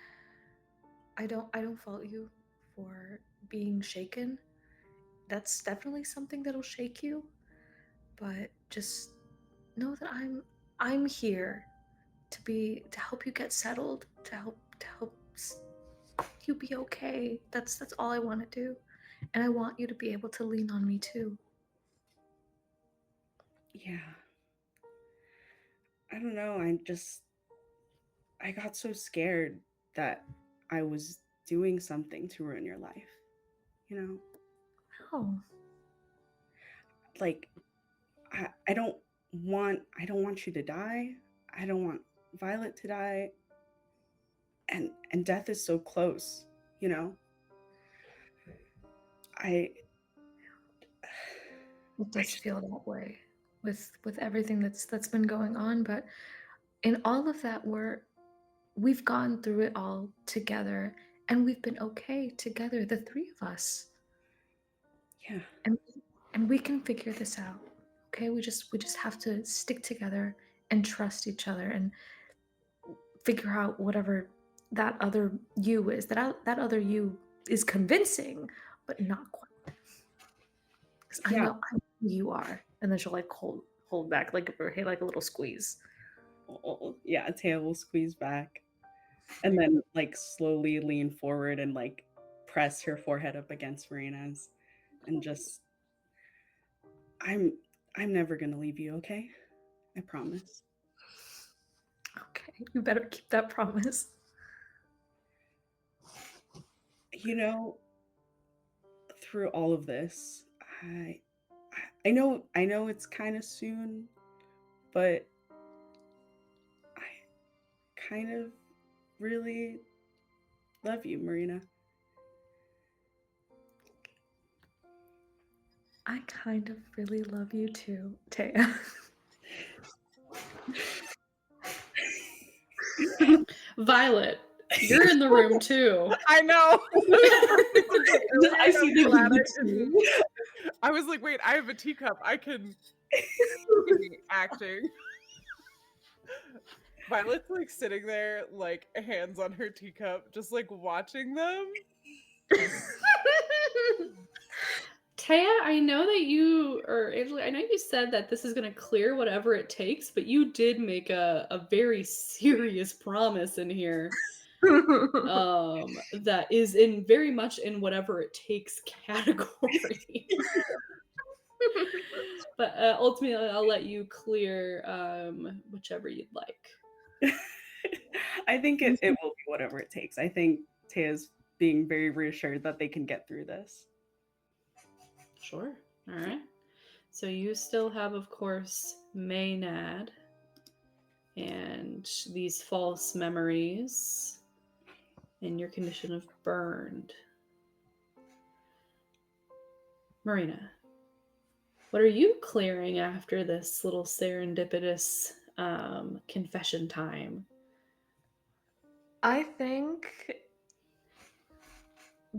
I don't fault you for being shaken. That's definitely something that'll shake you, but just know that I'm here to help you get settled, to help you be okay. That's all I want to do, and I want you to be able to lean on me too. Yeah. I don't know. I got so scared that I was doing something to ruin your life. You know? Oh, Like I don't want you to die. I don't want Violet to die. And death is so close, you know? it does feel that way with everything that's been going on, but in all of that we've gone through it all together, and we've been okay together, the three of us. Yeah. And we can figure this out. Okay? We just have to stick together and trust each other, and figure out whatever that other you is. That other you is convincing, but not quite. Because I Yeah. know who you are. And then she'll like hold back, like or hit like a little squeeze. Oh, yeah, Taya will squeeze back and then like slowly lean forward and like press her forehead up against Marina's and just I'm never gonna leave you, okay? I promise. Okay, you better keep that promise. You know, through all of this, I know it's kind of soon, but I kind of really love you, Marina. I kind of really love you too, Taya. Violet, you're in the room too. I know. I see the Glad I glitch didn't. too. I was like, wait, I have a teacup. I can be acting. Violet's like sitting there, like hands on her teacup, just like watching them. Taya, I know that you, or Angela, I know you said that this is going to clear whatever it takes, but you did make a very serious promise in here that is in very much in whatever it takes category. But ultimately, I'll let you clear whichever you'd like. I think it will be whatever it takes. I think Taya's being very reassured that they can get through this. Sure. All right. So you still have, of course, Maynard and these false memories and your condition of burned. Marina, what are you clearing after this little serendipitous confession time? I think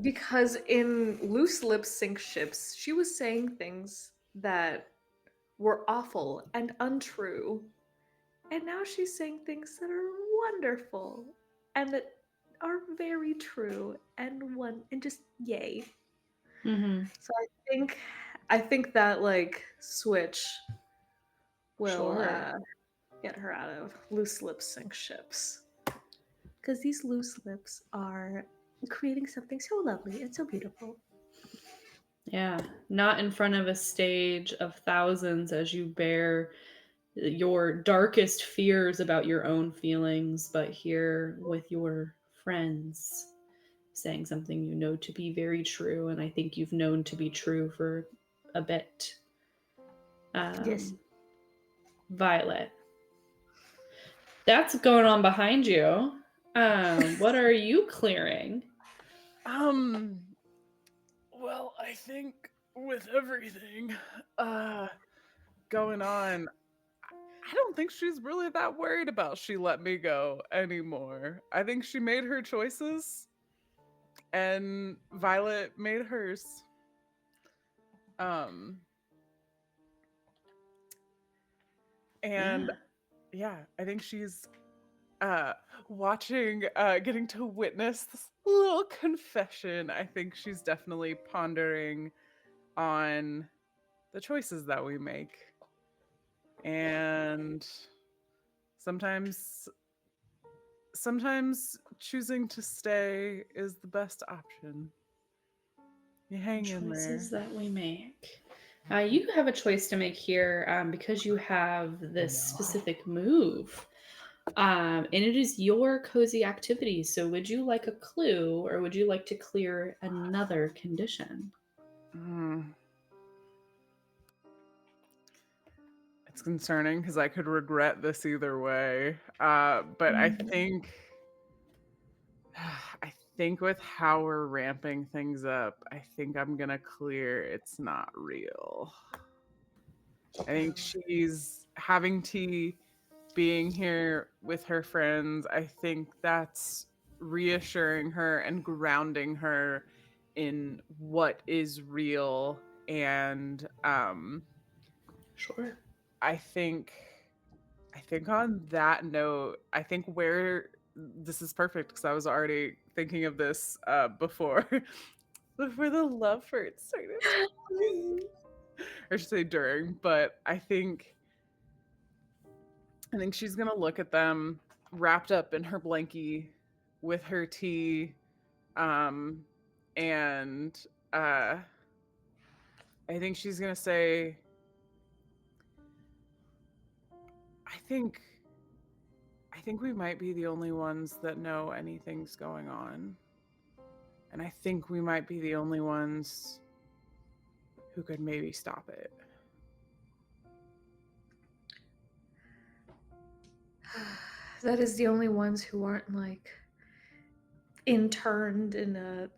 because in Loose Lips Sink Ships, she was saying things that were awful and untrue. And now she's saying things that are wonderful and that are very true and just yay. Mm-hmm. So I think that like switch will Sure. get her out of Loose Lips Sink Ships. Because these loose lips are creating something so lovely and so beautiful. Yeah, not in front of a stage of thousands as you bear your darkest fears about your own feelings, but here with your friends saying something you know to be very true, and I think you've known to be true for a bit. Yes. Violet, that's going on behind you. What are you clearing? Well, I think with everything going on, I don't think she's really that worried about she let me go anymore. I think she made her choices and Violet made hers. And yeah, I think she's watching getting to witness this little confession. I think she's definitely pondering on the choices that we make. And sometimes choosing to stay is the best option. You hang in there. Choices that we make. You have a choice to make here because you have this specific move. And it is your cozy activity. So would you like a clue or would you like to clear another condition? It's concerning because I could regret this either way. But I think with how we're ramping things up, I think I'm gonna clear it's not real. I think she's having tea, being here with her friends. I think that's reassuring her and grounding her in what is real. And Sure. I think on that note, I think where this is perfect because I was already thinking of this before before the love flirt started. I should say during, but I think she's gonna look at them wrapped up in her blankie with her tea, and I think she's gonna say, I think we might be the only ones that know anything's going on. And I think we might be the only ones who could maybe stop it. That is the only ones who aren't like interned in a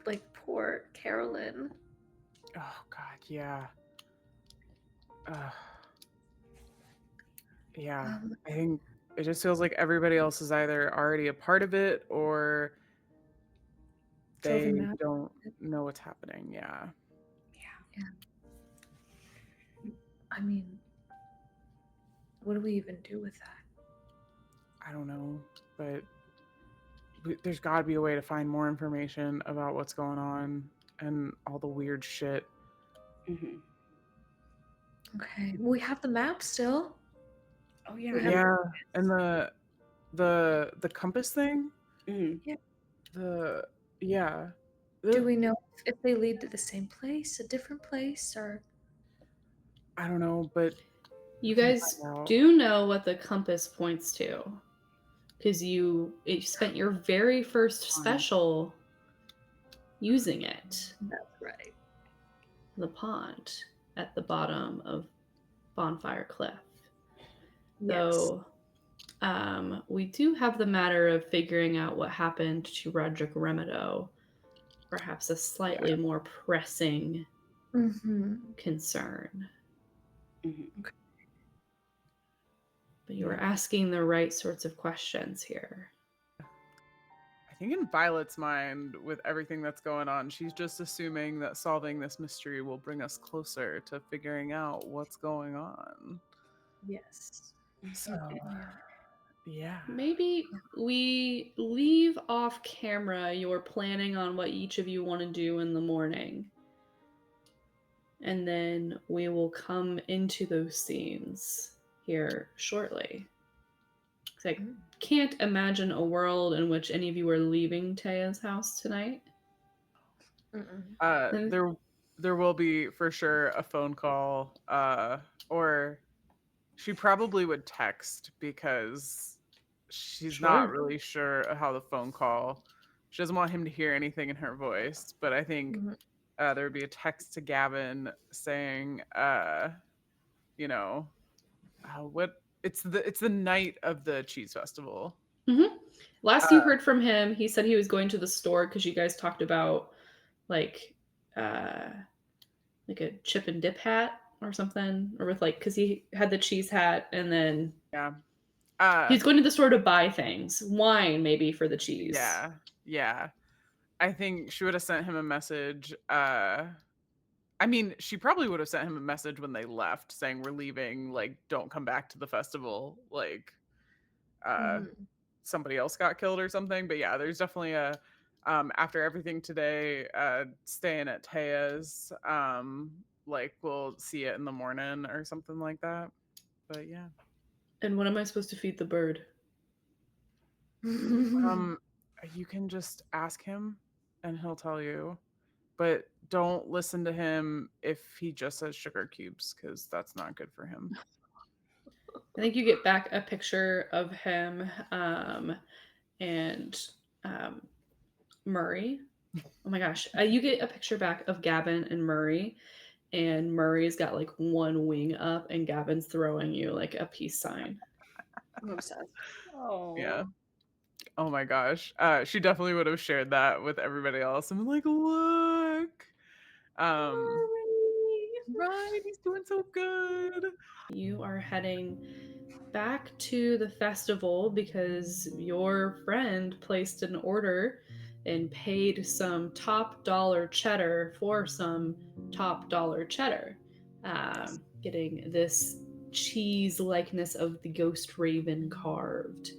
like poor Carolyn. Oh God, yeah. Yeah, I think it just feels like everybody else is either already a part of it or they don't know what's happening. Yeah. I mean, what do we even do with that? I don't know, but there's got to be a way to find more information about what's going on and all the weird shit. Mm-hmm. Okay, we have the map still. Oh yeah. Yeah, and the compass thing. Mm-hmm. Yeah. Do we know if they lead to the same place, a different place, or? I don't know, but you guys do know what the compass points to, because you spent your very first special using it. That's right. The pond at the bottom of Bonfire Cliff. Though we do have the matter of figuring out what happened to Roderick Remedo, perhaps a slightly more pressing concern. Mm-hmm. But you were asking the right sorts of questions here. I think in Violet's mind, with everything that's going on, she's just assuming that solving this mystery will bring us closer to figuring out what's going on. Yes. So, yeah. Maybe we leave off camera your planning on what each of you want to do in the morning. And then we will come into those scenes here shortly. I can't imagine a world in which any of you are leaving Taya's house tonight. There will be for sure a phone call, or she probably would text because she's not really sure how the phone call. She doesn't want him to hear anything in her voice, but I think there would be a text to Gavin saying, what it's the night of the cheese festival. Last you heard from him, he said he was going to the store because you guys talked about like a chip and dip hat or something, or with because he had the cheese hat, and then he's going to the store to buy things, wine maybe for the cheese. Yeah. I think she would have sent him a message. I mean, she probably would have sent him a message when they left saying, we're leaving, like, don't come back to the festival, like, somebody else got killed or something. But yeah, there's definitely a after everything today, staying at Taya's, like, we'll see it in the morning or something like that. But yeah. And what am I supposed to feed the bird? You can just ask him and he'll tell you, but don't listen to him if he just says sugar cubes, because that's not good for him. I think you get back a picture of him and Murray. Oh my gosh. You get a picture back of Gavin and Murray, and Murray's got like one wing up and Gavin's throwing you like a peace sign. I'm obsessed. Oh. Yeah. Oh my gosh. She definitely would have shared that with everybody else. I'm like, look. Right, he's doing so good. You are heading back to the festival because your friend placed an order and paid some top dollar cheddar for some top dollar cheddar. Getting this cheese likeness of the ghost raven carved.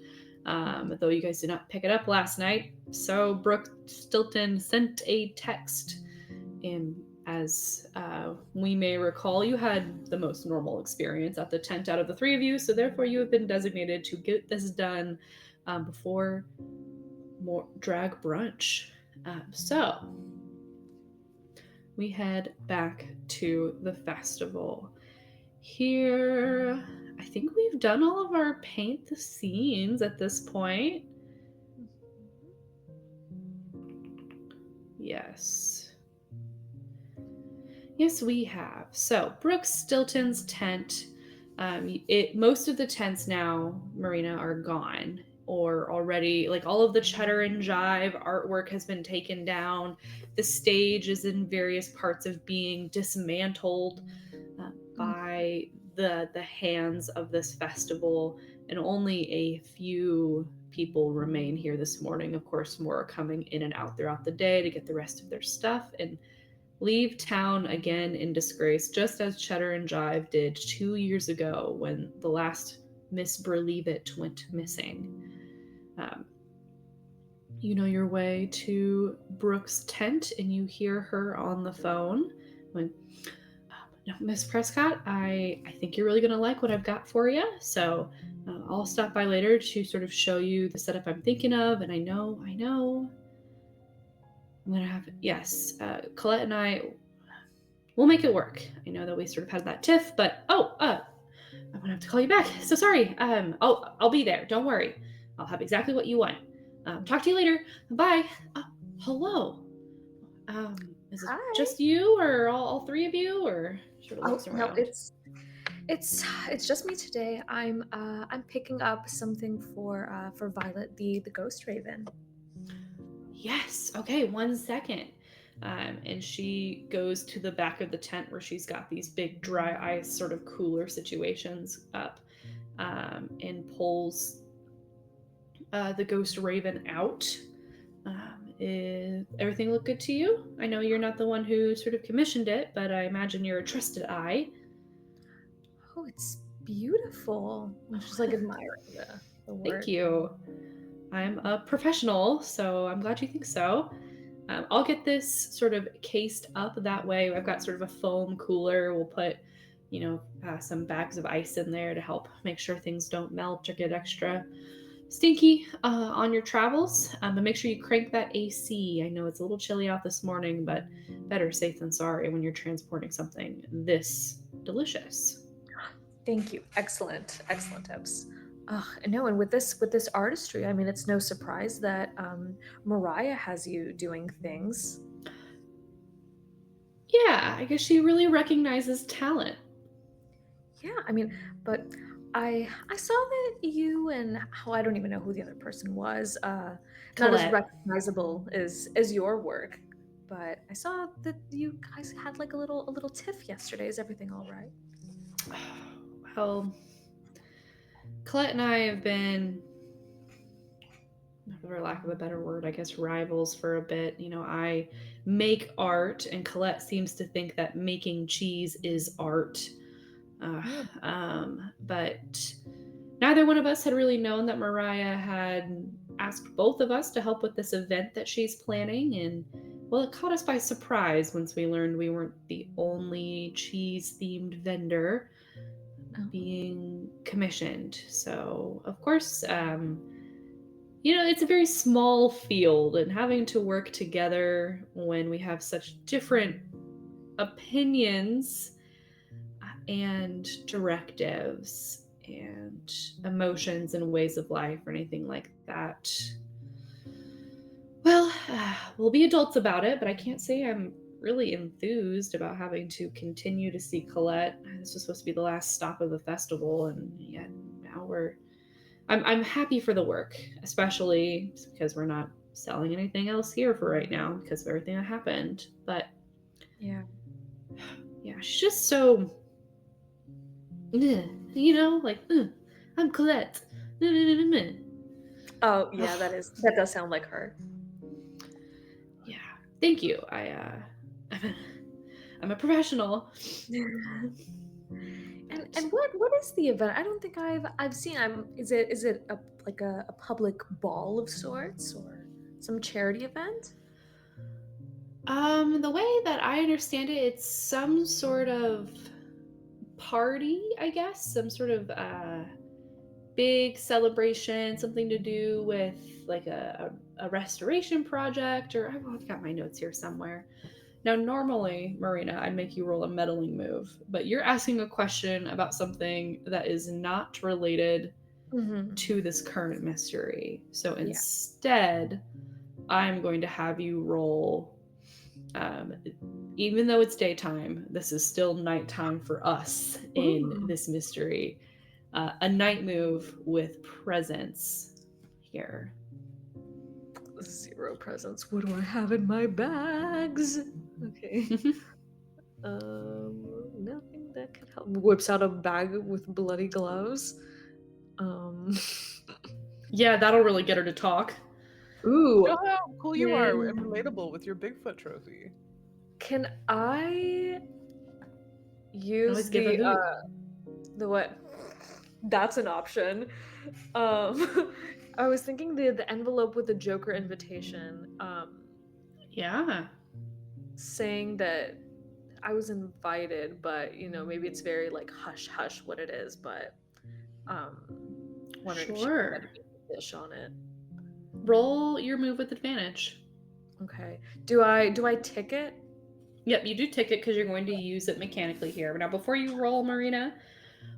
though you guys did not pick it up last night. So Brooke Stilton sent a text, and as we may recall, you had the most normal experience at the tent out of the three of you, so therefore you have been designated to get this done before more drag brunch. So we head back to the festival. Here, I think we've done all of our paint the scenes at this point. Yes. Yes, we have. So, Brooke Stilton's tent. Most of the tents now, Marina, are gone or already. Like all of the cheddar and jive artwork has been taken down. The stage is in various parts of being dismantled by the hands of this festival, and only a few people remain here this morning. Of course, more are coming in and out throughout the day to get the rest of their stuff and leave town again in disgrace, just as Cheddar and Jive did 2 years ago when the last Miss Believe It went missing. You know your way to Brooke's tent, and you hear her on the phone when, no, Miss Prescott, I think you're really going to like what I've got for you. So I'll stop by later to sort of show you the setup I'm thinking of. And I know. I'm going to have, yes, Colette and I, we'll make it work. I know that we sort of had that tiff, but, I'm going to have to call you back. So sorry. I'll be there. Don't worry. I'll have exactly what you want. Talk to you later. Bye. Hello. Is it Hi. just you or all three of you, or sort of looks around? No, it's just me today. I'm picking up something for Violet, the ghost raven. Yes. Okay. 1 second. And she goes to the back of the tent where she's got these big dry ice sort of cooler situations up, and pulls the ghost raven out. Everything look good to you? I know you're not the one who sort of commissioned it, but I imagine you're a trusted eye. Oh, it's beautiful. I'm just like admiring the work. Thank you. I'm a professional, so I'm glad you think so. I'll get this sort of cased up that way. I've got sort of a foam cooler. We'll put, some bags of ice in there to help make sure things don't melt or get extra stinky on your travels. But make sure you crank that AC. I know it's a little chilly out this morning, but better safe than sorry when you're transporting something this delicious. Thank you. Excellent tips. No, and with this artistry, I mean, it's no surprise that Mariah has you doing things. Yeah, I guess she really recognizes talent. Yeah, I mean, but I saw that you and I don't even know who the other person was. Not as Colette. recognizable as your work, but I saw that you guys had like a little tiff yesterday. Is everything all right? Well, Colette and I have been, for lack of a better word, I guess, rivals for a bit. I make art, and Colette seems to think that making cheese is art. But neither one of us had really known that Mariah had asked both of us to help with this event that she's planning, and well, it caught us by surprise once we learned we weren't the only cheese-themed vendor being commissioned. So, of course, it's a very small field, and having to work together when we have such different opinions and directives and emotions and ways of life or anything like that. Well, we'll be adults about it, but I can't say I'm really enthused about having to continue to see Colette. This was supposed to be the last stop of the festival, and yet now I'm happy for the work, especially because we're not selling anything else here for right now because of everything that happened. But yeah, she's just so, I'm Colette. Oh yeah, that does sound like her. Yeah, thank you. I'm a professional. And And what is the event? I don't think I've seen. Is it a public ball of sorts or some charity event? The way that I understand it, it's some sort of party, I guess, some sort of big celebration, something to do with like a restoration project, or I've got my notes here somewhere. Now, normally, Marina, I'd make you roll a meddling move, but you're asking a question about something that is not related Mm-hmm. to this current mystery. So Yeah. instead, I'm going to have you roll. Even though it's daytime, this is still nighttime for us in Ooh. this mystery. A night move with presence here. 0 presents. What do I have in my bags? Okay. Nothing that can help. Whips out a bag with bloody gloves. Yeah, that'll really get her to talk. Ooh. Show how cool you are and relatable with your Bigfoot trophy. Can I use Always give a hoot. the what? That's an option. I was thinking the envelope with the Joker invitation, Yeah. saying that I was invited, but maybe it's very like hush hush what it is, but wondering if she Sure. wanted a dish on it. Roll your move with advantage. Okay. Do I tick it? Yep, you do tick it because you're going to use it mechanically here. Now, before you roll, Marina,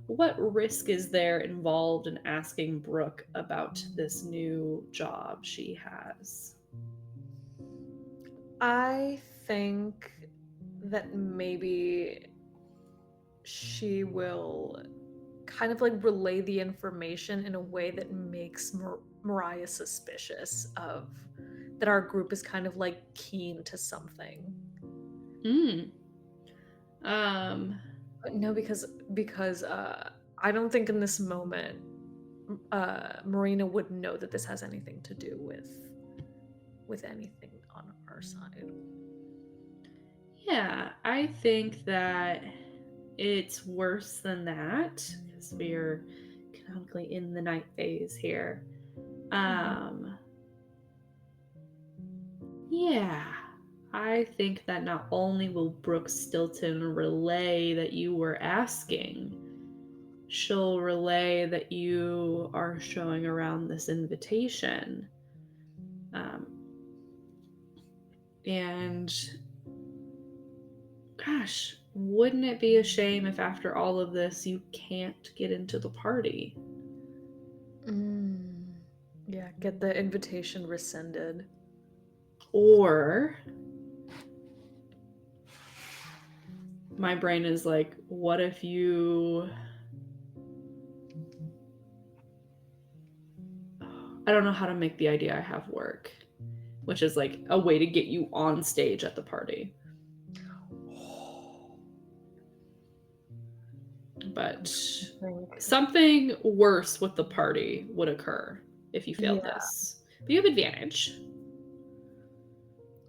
what risk is there involved in asking Brooke about this new job she has? I think that maybe she will kind of like relay the information in a way that makes Mariah suspicious of that our group is kind of like keen to something. No, because I don't think in this moment Marina would know that this has anything to do with anything on our side. Yeah, I think that it's worse than that because we're canonically in the night phase here. Yeah, I think that not only will Brooke Stilton relay that you were asking, she'll relay that you are showing around this invitation. And gosh, wouldn't it be a shame if after all of this you can't get into the party? Yeah, get the invitation rescinded. Or my brain is like, what if you... I don't know how to make the idea I have work, which is like a way to get you on stage at the party. But something worse with the party would occur if you failed this. But you have advantage.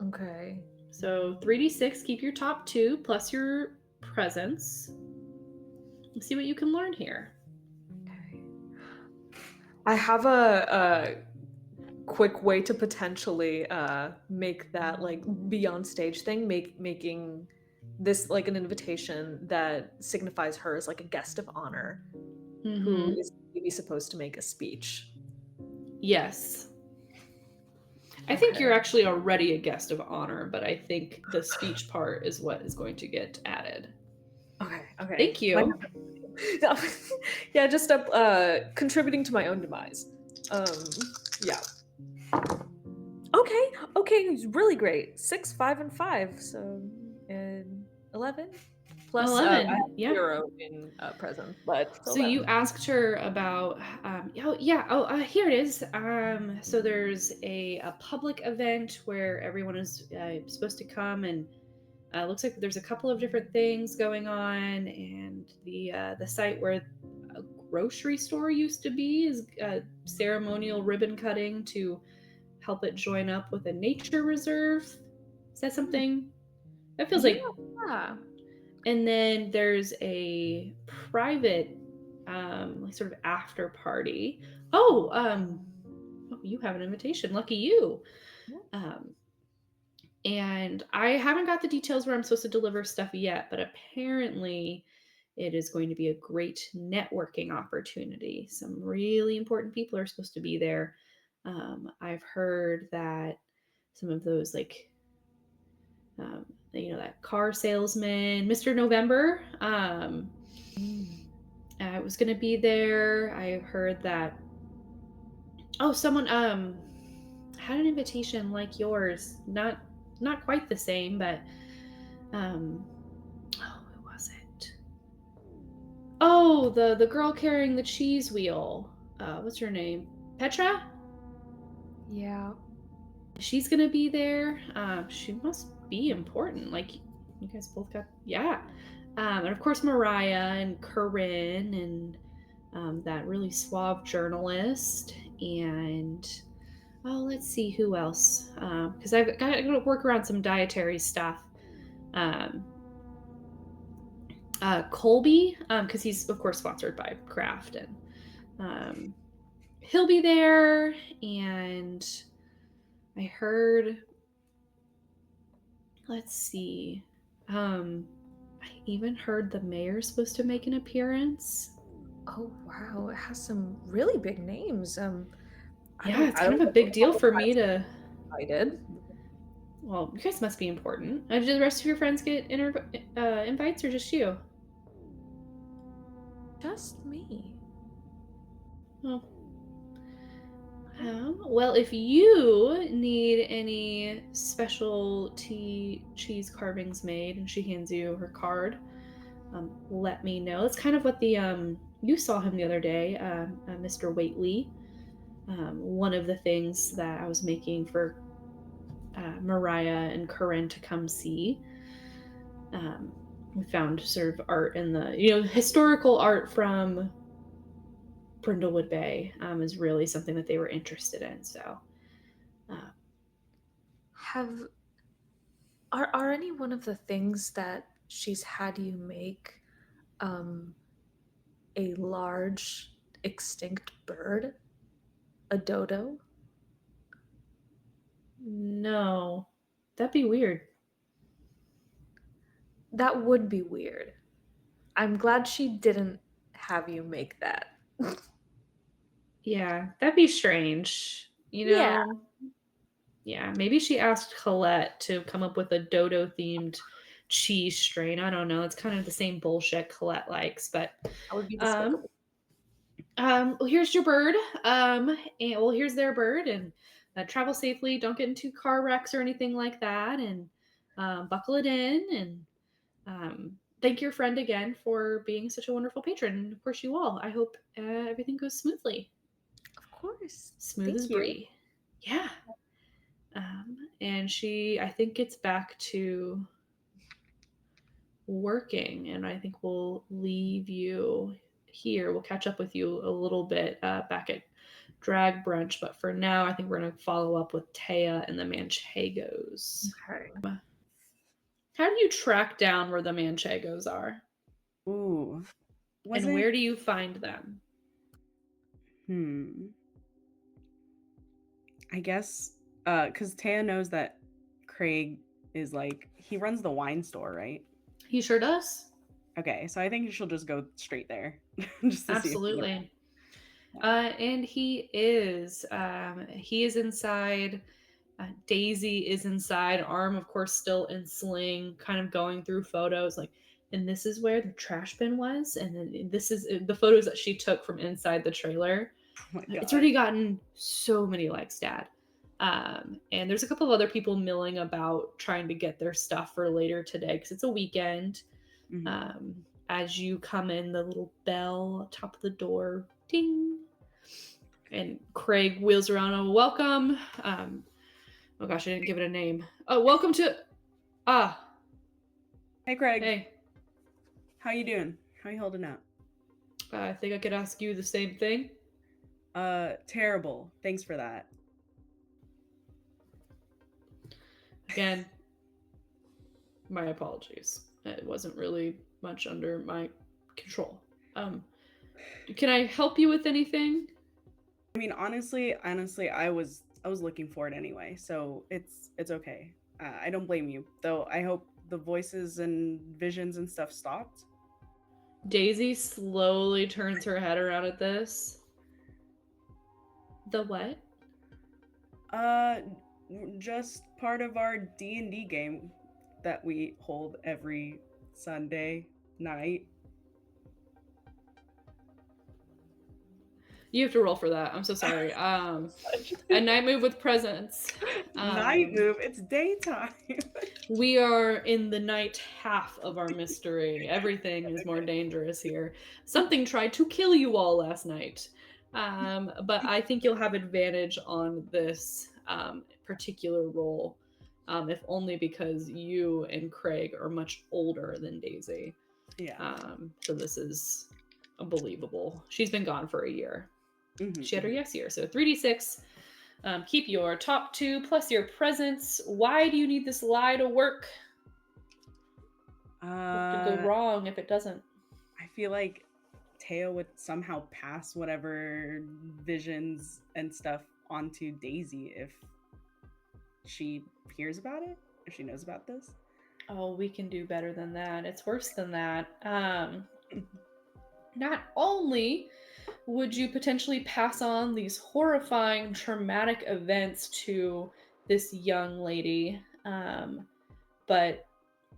Okay. So 3d6, keep your top 2 plus your presence. Let's see what you can learn here. Okay. I have a quick way to potentially make that like be on stage thing, making this like an invitation that signifies her as like a guest of honor who is maybe supposed to make a speech. Yes. I think you're actually already a guest of honor, but I think the speech part is what is going to get added. Okay. Thank you. Yeah, just contributing to my own demise. Yeah. Okay, it's really great. 6, 5, and 5. So 11 plus 11. Yeah. 0 in present, but so you asked her about here it is. So there's a public event where everyone is supposed to come, and looks like there's a couple of different things going on, and the site where a grocery store used to be is ceremonial ribbon cutting to help it join up with a nature reserve. Is that something that feels like? Yeah. And then there's a private, like sort of after party. Oh, you have an invitation. Lucky you. And I haven't got the details where I'm supposed to deliver stuff yet, but apparently it is going to be a great networking opportunity. Some really important people are supposed to be there. I've heard that some of those, like, that car salesman, Mr. November, was going to be there. I heard that, someone had an invitation like yours, not quite the same, but who was it? Oh, the girl carrying the cheese wheel. What's her name? Petra? Yeah. She's gonna be there. She must be important. Like, you guys both got, yeah. And of course Mariah and Corinne and that really suave journalist, and let's see who else. Because I've got to work around some dietary stuff. Colby, because he's of course sponsored by Kraft, and he'll be there. And I heard, let's see, I even heard the mayor's supposed to make an appearance. Oh wow, it has some really big names. It's kind of a big deal for me to. I did. Well, you guys must be important. Did the rest of your friends get invites, or just you? Just me. Oh. Well, if you need any specialty cheese carvings made, and she hands you her card, let me know. It's kind of what the you saw him the other day, Mr. Waitley. One of the things that I was making for Mariah and Corinne to come see. We found sort of art in the, historical art from Brindlewood Bay is really something that they were interested in. So, are any one of the things that she's had you make a large extinct bird, a dodo? No, that'd be weird. That would be weird. I'm glad she didn't have you make that. Yeah, that'd be strange. Yeah. Yeah, maybe she asked Colette to come up with a dodo themed cheese strain. I don't know. It's kind of the same bullshit Colette likes, but That would be despicable. well, here's your bird. And well, here's their bird, and travel safely. Don't get into car wrecks or anything like that, and buckle it in. And thank your friend again for being such a wonderful patron. And of course, you all. I hope everything goes smoothly. Of course. Smooth Thank as you. brie. Yeah. And she, I think, gets back to working, and I think we'll leave you here. We'll catch up with you a little bit back at Drag Brunch, but for now, I think we're going to follow up with Taya and the Manchegos. Okay. How do you track down where the Manchegos are? Ooh. And where do you find them? I guess because Taya knows that Craig is like, he runs the wine store, right? He sure does. Okay, so I think she'll just go straight there. Just to Absolutely. And he is inside. Daisy is inside, arm of course still in sling, kind of going through photos, like, and this is where the trash bin was, and then this is the photos that she took from inside the trailer. Oh my God. It's already gotten so many likes, Dad. And there's a couple of other people milling about trying to get their stuff for later today because it's a weekend. Mm-hmm. As you come in, the little bell top of the door, ding, and Craig wheels around. Oh, welcome. Oh gosh, I didn't give it a name. Oh, welcome to. Hey, Craig. Hey. How you doing? How you holding up? I think I could ask you the same thing. Terrible. Thanks for that. Again, my apologies. It wasn't really much under my control. Can I help you with anything? I mean, honestly, I was looking for it anyway, so it's okay. I don't blame you, though. I hope the voices and visions and stuff stopped. Daisy slowly turns her head around at this. The what? Uh, just part of our D&D game that we hold every Sunday night. You have to roll for that. I'm so sorry. A night move with presence. Night move. It's daytime. We are in the night half of our mystery. Everything is more dangerous here. Something tried to kill you all last night. But I think you'll have advantage on this particular roll, if only because you and Craig are much older than Daisy. Yeah. So this is unbelievable. She's been gone for a year. She had her yes year. So 3d6. Keep your top 2 plus your presence. Why do you need this lie to work? What could go wrong if it doesn't? I feel like Teo would somehow pass whatever visions and stuff onto Daisy if she hears about it, if she knows about this. Oh, we can do better than that. It's worse than that. Not only would you potentially pass on these horrifying, traumatic events to this young lady, but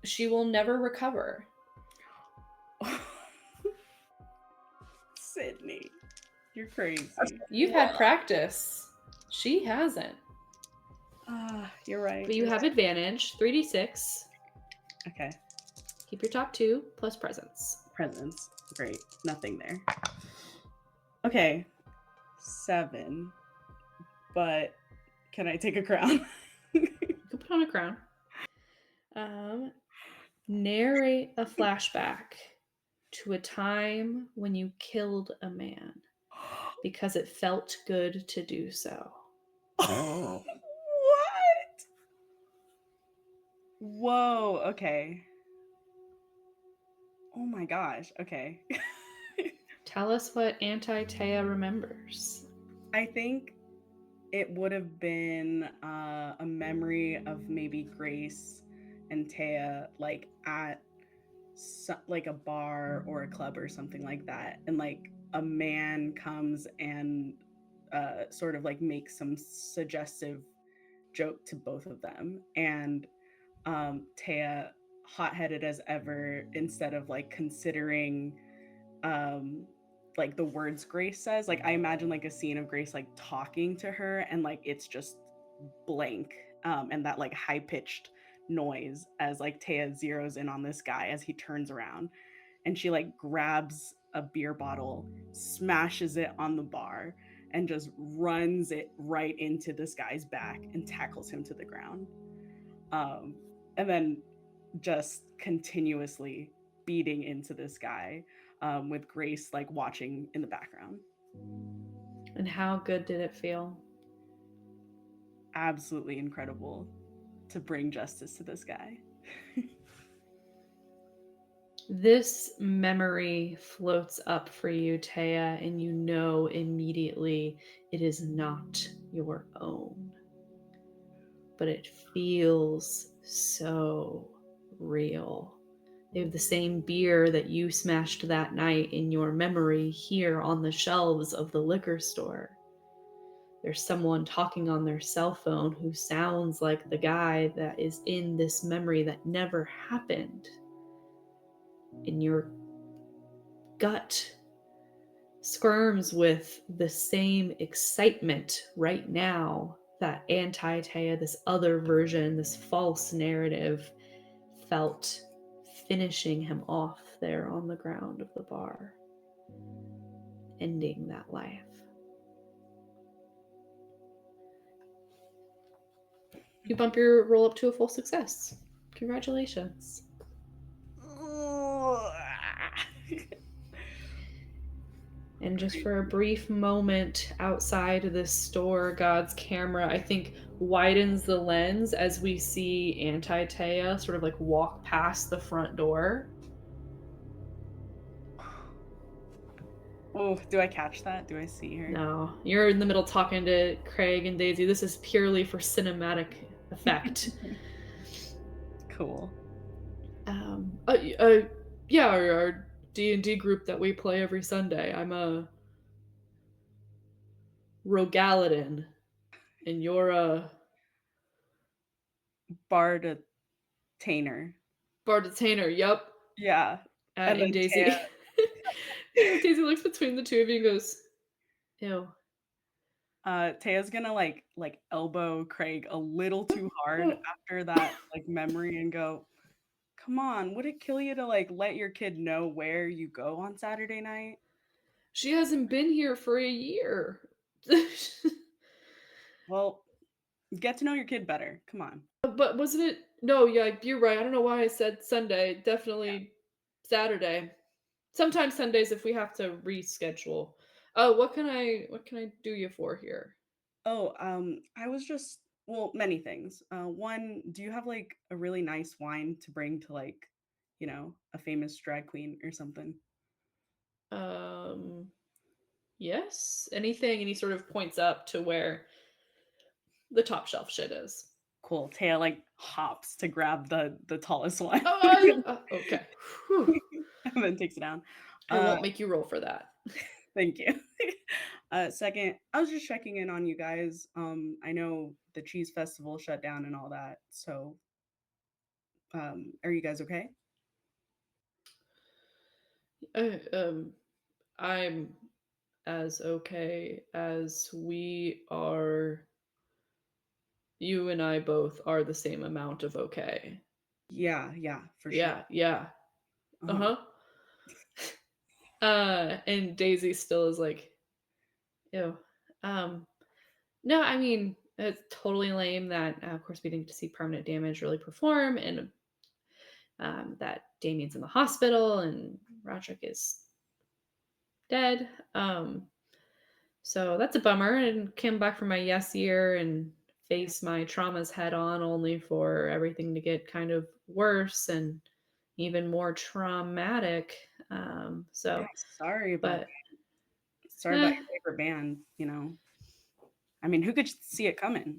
she will never recover. Sydney, you're crazy. You've had practice. She hasn't. You're right. But you have advantage. 3d6. Okay. Keep your top 2 plus presence. Presence. Great. Nothing there. Okay. 7. But can I take a crown? You can put on a crown. Narrate a flashback to a time when you killed a man because it felt good to do so. What? Whoa, okay. Oh my gosh, okay. Tell us what Anti-Taya remembers. I think it would have been a memory of maybe Grace and Taya like at like a bar or a club or something like that, and like a man comes and sort of like makes some suggestive joke to both of them, and Taya, hot-headed as ever, instead of like considering like the words Grace says, like I imagine like a scene of Grace like talking to her and like it's just blank, and that like high-pitched noise as like Taya zeroes in on this guy as he turns around, and she like grabs a beer bottle, smashes it on the bar, and just runs it right into this guy's back and tackles him to the ground. And then just continuously beating into this guy, with Grace like watching in the background. And how good did it feel? Absolutely incredible to bring justice to this guy. This memory floats up for you, Taya, and you know immediately it is not your own. But it feels so real. They have the same beer that you smashed that night in your memory here on the shelves of the liquor store. There's someone talking on their cell phone who sounds like the guy that is in this memory that never happened. And your gut squirms with the same excitement right now that Anti-Taya, this other version, this false narrative, felt finishing him off there on the ground of the bar, ending that life. You bump your roll up to a full success. Congratulations. And just for a brief moment outside of this store, God's camera, I think, widens the lens as we see Anti-Taya sort of like walk past the front door. Oh, do I catch that? Do I see her? No, you're in the middle talking to Craig and Daisy. This is purely for cinematic effect. Cool. Yeah, our D&D group that we play every Sunday. I'm a Rogaladin, and you're a Bardatainer. Bardatainer. Yep. Yeah. And And then Daisy. Daisy looks between the two of you and goes, "Ew." Taya's gonna like elbow Craig a little too hard after that like memory and go, come on, would it kill you to like let your kid know where you go on Saturday night? She hasn't been here for a year. Well, get to know your kid better. Come on. But wasn't it? No, yeah, you're right. I don't know why I said Sunday. Definitely Saturday. Sometimes Sundays if we have to reschedule. Oh, what can I do you for here? Oh, I was just well, many things. One, do you have like a really nice wine to bring to like, a famous drag queen or something? Um, yes. Anything, and he sort of points up to where the top shelf shit is. Cool. Taya like hops to grab the tallest one. Okay. Whew. And then takes it down. I won't make you roll for that. Thank you. Second, I was just checking in on you guys. I know the cheese festival shut down and all that. So, are you guys okay? Uh, I'm as okay as we are. You and I both are the same amount of okay. Yeah, for sure. Yeah. Uh-huh. Uh-huh. And Daisy still is like, ew. No, I mean, it's totally lame that, of course, we didn't get to see permanent damage really perform, and that Damien's in the hospital and Roderick is dead. So that's a bummer. And came back from my yes year and face my traumas head on, only for everything to get kind of worse and even more traumatic. Yeah, sorry about But that. Sorry about your favorite band. I mean, who could see it coming?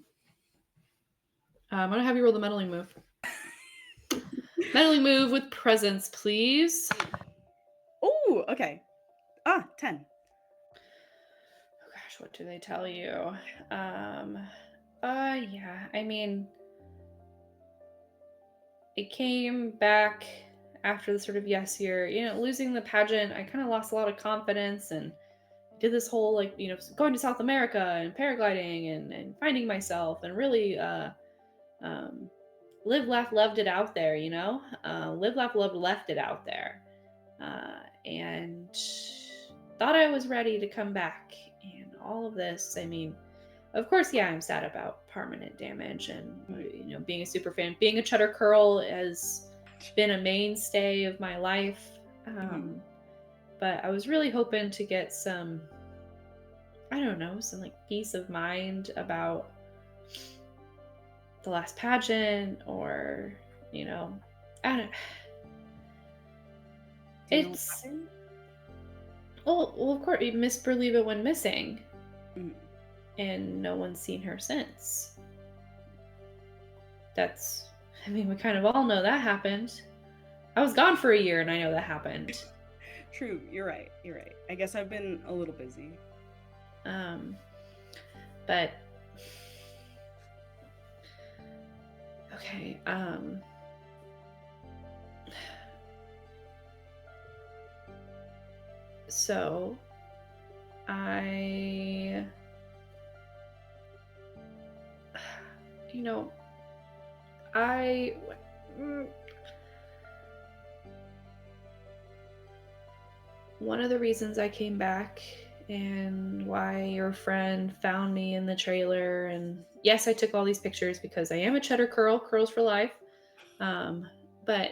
I'm gonna have you roll the meddling move. Meddling move with presence, please. Oh, okay. 10. Oh gosh, what do they tell you? Yeah. I mean, it came back after the sort of yes year. Losing the pageant, I kind of lost a lot of confidence and did this whole like going to South America and paragliding and finding myself and really um, live, laugh, loved it out there. Live, laugh, loved, left it out there, and thought I was ready to come back. And all of this, I mean, of course, yeah, I'm sad about permanent damage and being a super fan. Being a cheddar curl has been a mainstay of my life. But I was really hoping to get some, I don't know, some like peace of mind about the last pageant or, I don't. Do you know what It's happened? well, of course, Miss Berliva went missing, Mm. and no one's seen her since. I mean, we kind of all know that happened. I was gone for a year, and I know that happened. True, you're right. I guess I've been a little busy. But okay, so I I one of the reasons I came back and why your friend found me in the trailer, and yes, I took all these pictures because I am a cheddar curls for life. But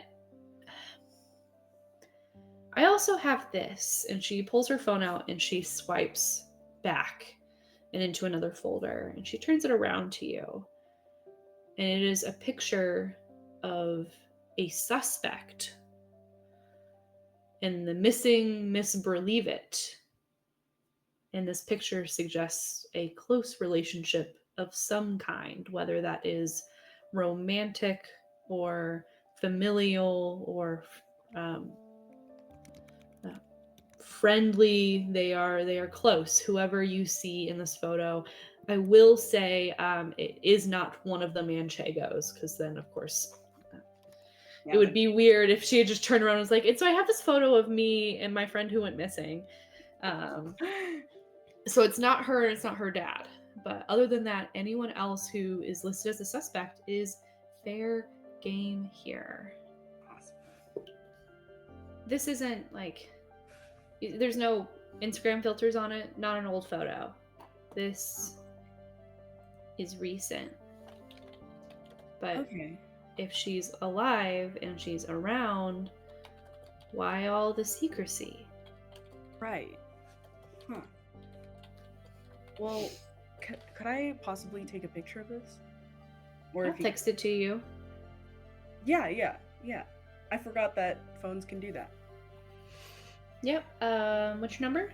I also have this. And she pulls her phone out and she swipes back and into another folder. And she turns it around to you. And it is a picture of a suspect in the missing Miss Berlevitt. And this picture suggests a close relationship of some kind, whether that is romantic or familial or um, friendly. They are close. Whoever you see in this photo, I will say it is not one of the Manchegos, because then of course Yeah, it would be weird if she had just turned around and was like, "And so I have this photo of me and my friend who went missing." Um, so it's not her, and it's not her dad. But other than that, anyone else who is listed as a suspect is fair game here. awesome. This isn't like there's no Instagram filters on it, not an old photo. This is recent. But Okay. if she's alive and she's around, why all the secrecy? Right. Huh. Well, could I possibly take a picture of this? Or I'll if you... text it to you. Yeah. I forgot that phones can do that. Yep. What's your number?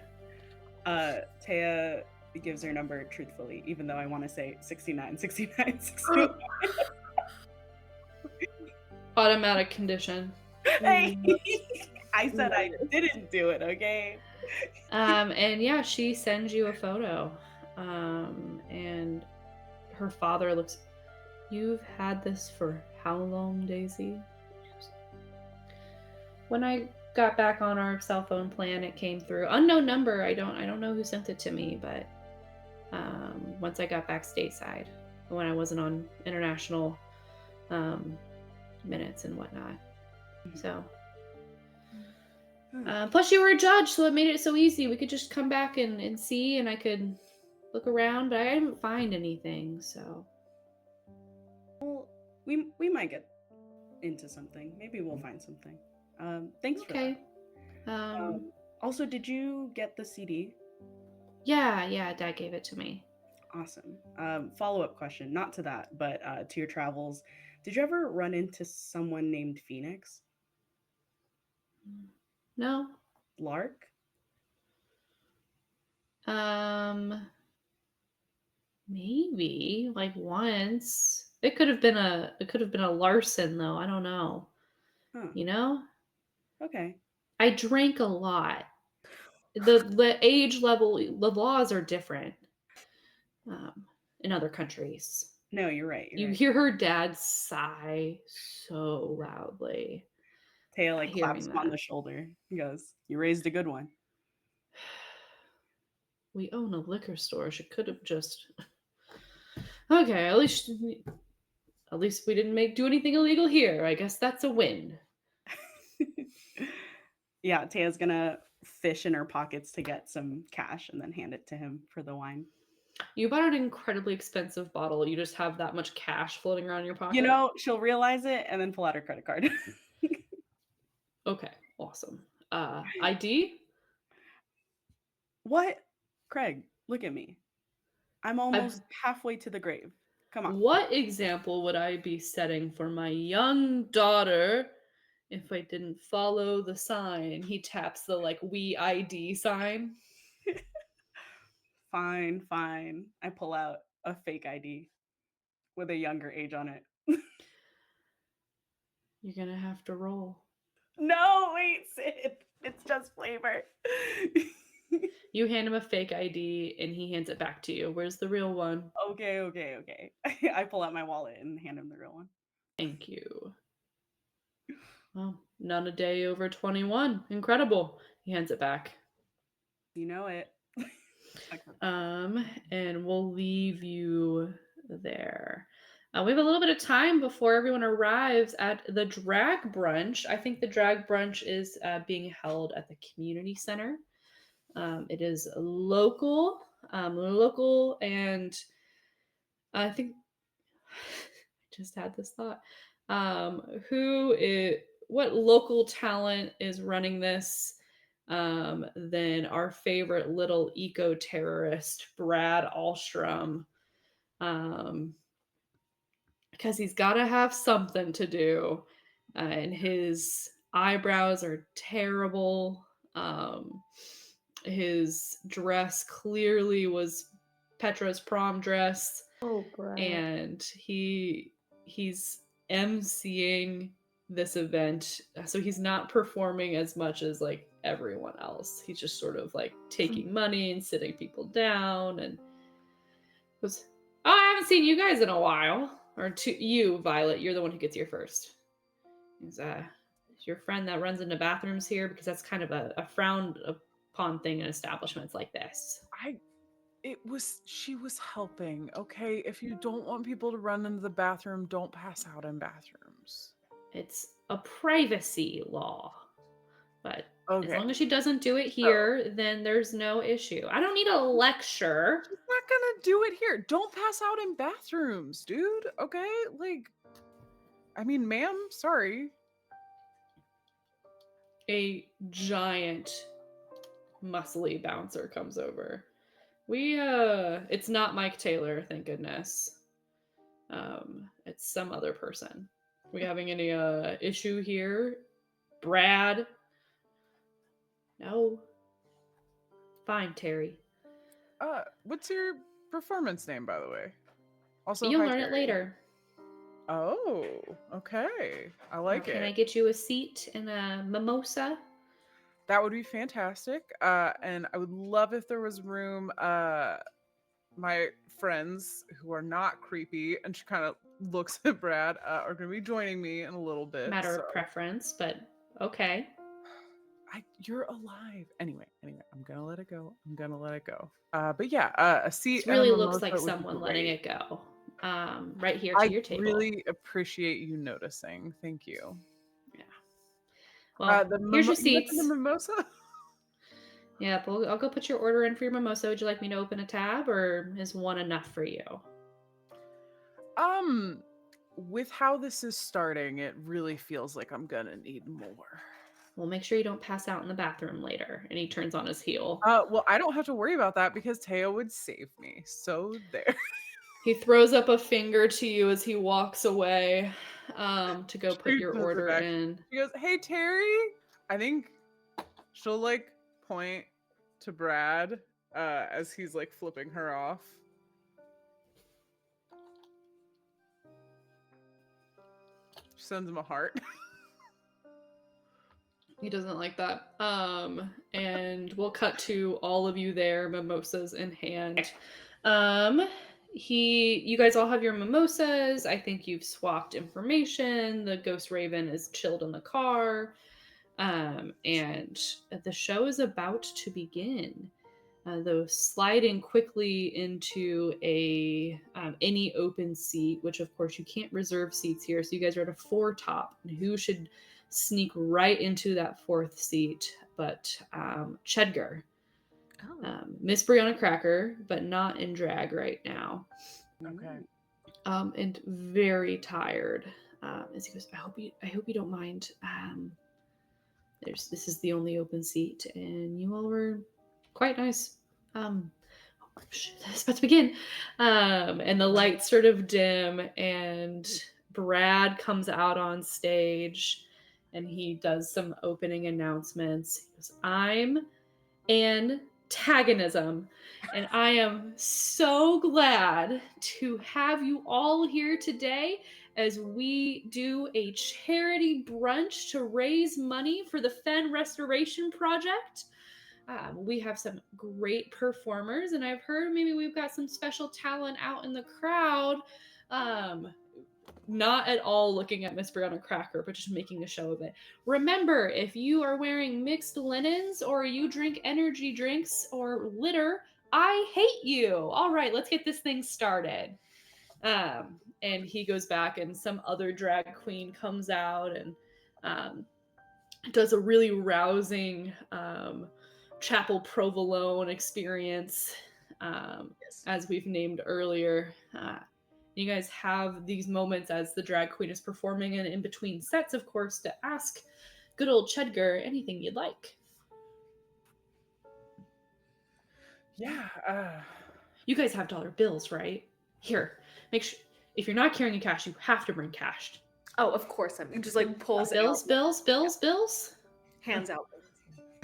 Taya gives her number truthfully, even though I want to say 69, 69, 69. Automatic condition. Hey, I said I didn't do it, okay? And yeah, she sends you a photo. And her father looks, "You've had this for how long, Daisy?" When I got back on our cell phone plan, it came through unknown number. I don't know who sent it to me, but once I got back stateside, when I wasn't on international minutes and whatnot. So plus you were a judge, so it made it so easy. We could just come back and see, and I could look around, but I didn't find anything. So well, we might get into something. Maybe we'll find something. Thanks for that. Also, did you get the CD? Yeah, Dad gave it to me. Awesome. Follow-up question, not to that, but to your travels. Did you ever run into someone named Phoenix? No. Lark? Maybe like once. It could have been a Larson though. I don't know. Huh. You know? Okay. I drank a lot. The age level, the laws are different in other countries. No, you're right. You hear her dad sigh so loudly. Taya like Hearing claps him on that. the shoulder. He goes, "You raised a good one." We own a liquor store. She could have just. Okay, at least we didn't do anything illegal here. I guess that's a win. Yeah, Taya's gonna fish in her pockets to get some cash and then hand it to him for the wine. You bought an incredibly expensive bottle. You just have that much cash floating around in your pocket. You know, she'll realize it and then pull out her credit card. Okay, awesome. ID? What? Craig, look at me. I'm almost halfway to the grave. Come on. What example would I be setting for my young daughter if I didn't follow the sign? He taps the like we ID sign. Fine. I pull out a fake ID with a younger age on it. You're gonna have to roll. No, wait, Sid. It's just flavor. You hand him a fake ID and he hands it back to you. Where's the real one? Okay. I pull out my wallet and hand him the real one. Thank you. Well, none a day over 21. Incredible. He hands it back. You know it. And we'll leave you there. We have a little bit of time before everyone arrives at the drag brunch. I think the drag brunch is being held at the community center. It is local, and I think I just had this thought. what local talent is running this than our favorite little eco terrorist, Brad Alstrom. Um, because he's got to have something to do. And his eyebrows are terrible. His dress clearly was Petra's prom dress, Oh, Brad. and he's emceeing this event, so he's not performing as much as like everyone else. He's just sort of like taking money and sitting people down, and goes, "Oh, I haven't seen you guys in a while." Or to you, Violet, you're the one who gets here first. He's your friend that runs into bathrooms here, because that's kind of a frowned upon thing in establishments like this. She was helping, okay? If you don't want people to run into the bathroom, don't pass out in bathrooms. It's a privacy law. But as Okay. long as she doesn't do it here, then there's no issue. I don't need a lecture. She's not gonna do it here. Don't pass out in bathrooms, dude. Okay? Like, I mean, ma'am, sorry. A giant muscly bouncer comes over. It's not Mike Taylor, thank goodness. It's some other person. We having any issue here? Brad? No. Fine, Terry. What's your performance name, by the way? Also, You'll hi, learn it Terry. later. Oh, okay. I like it. Can I get you a seat and a mimosa? That would be fantastic. And I would love if there was room. My friends who are not creepy, and she kind of looks at Brad, are going to be joining me in a little bit. Matter of preference, but okay. You're alive. Anyway, I'm going to let it go. But yeah, a seat. This really and a looks mimosa like would be someone letting great. it go. Right here to your table. I really appreciate you noticing. Thank you. Yeah. Well, here's your seats. The mimosa? Yeah, I'll go put your order in for your mimosa. Would you like me to open a tab, or is one enough for you? With how this is starting, it really feels like I'm gonna need more. Well, make sure you don't pass out in the bathroom later. And he turns on his heel. Well, I don't have to worry about that because Teo would save me. So there. He throws up a finger to you as he walks away to go put your order in. She goes, "Hey, Terry." I think she'll like point to Brad as he's like flipping her off. She sends him a heart. He doesn't like that. And we'll cut to all of you there, mimosas in hand. You guys all have your mimosas. I think you've swapped information. The Ghost Raven is chilled in the car. And the show is about to begin. Though sliding quickly into any open seat, which of course you can't reserve seats here. So you guys are at a 4 top. And who should sneak right into that 4th seat but Chedgar. Miss Brianna Cracker, but not in drag right now. Okay. And very tired. As he goes, I hope you don't mind. This is the only open seat, and you all were quite nice. It's about to begin. And the lights sort of dim, and Brad comes out on stage, and he does some opening announcements. He goes, I'm antagonism, and I am so glad to have you all here today as we do a charity brunch to raise money for the Fen Restoration Project. We have some great performers, and I've heard maybe we've got some special talent out in the crowd. Not at all looking at Miss Brianna Cracker, but just making a show of it. Remember, if you are wearing mixed linens or you drink energy drinks or litter, I hate you. All right, let's get this thing started. And he goes back, and some other drag queen comes out and does a really rousing chapel provolone experience, as we've named earlier. You guys have these moments as the drag queen is performing, and in between sets, of course, to ask good old Chedgar anything you'd like. Yeah. You guys have dollar bills, right? Here, make sure if you're not carrying cash, you have to bring cash. Oh, of course. I'm just like pulls Bills, out, bills. hands out.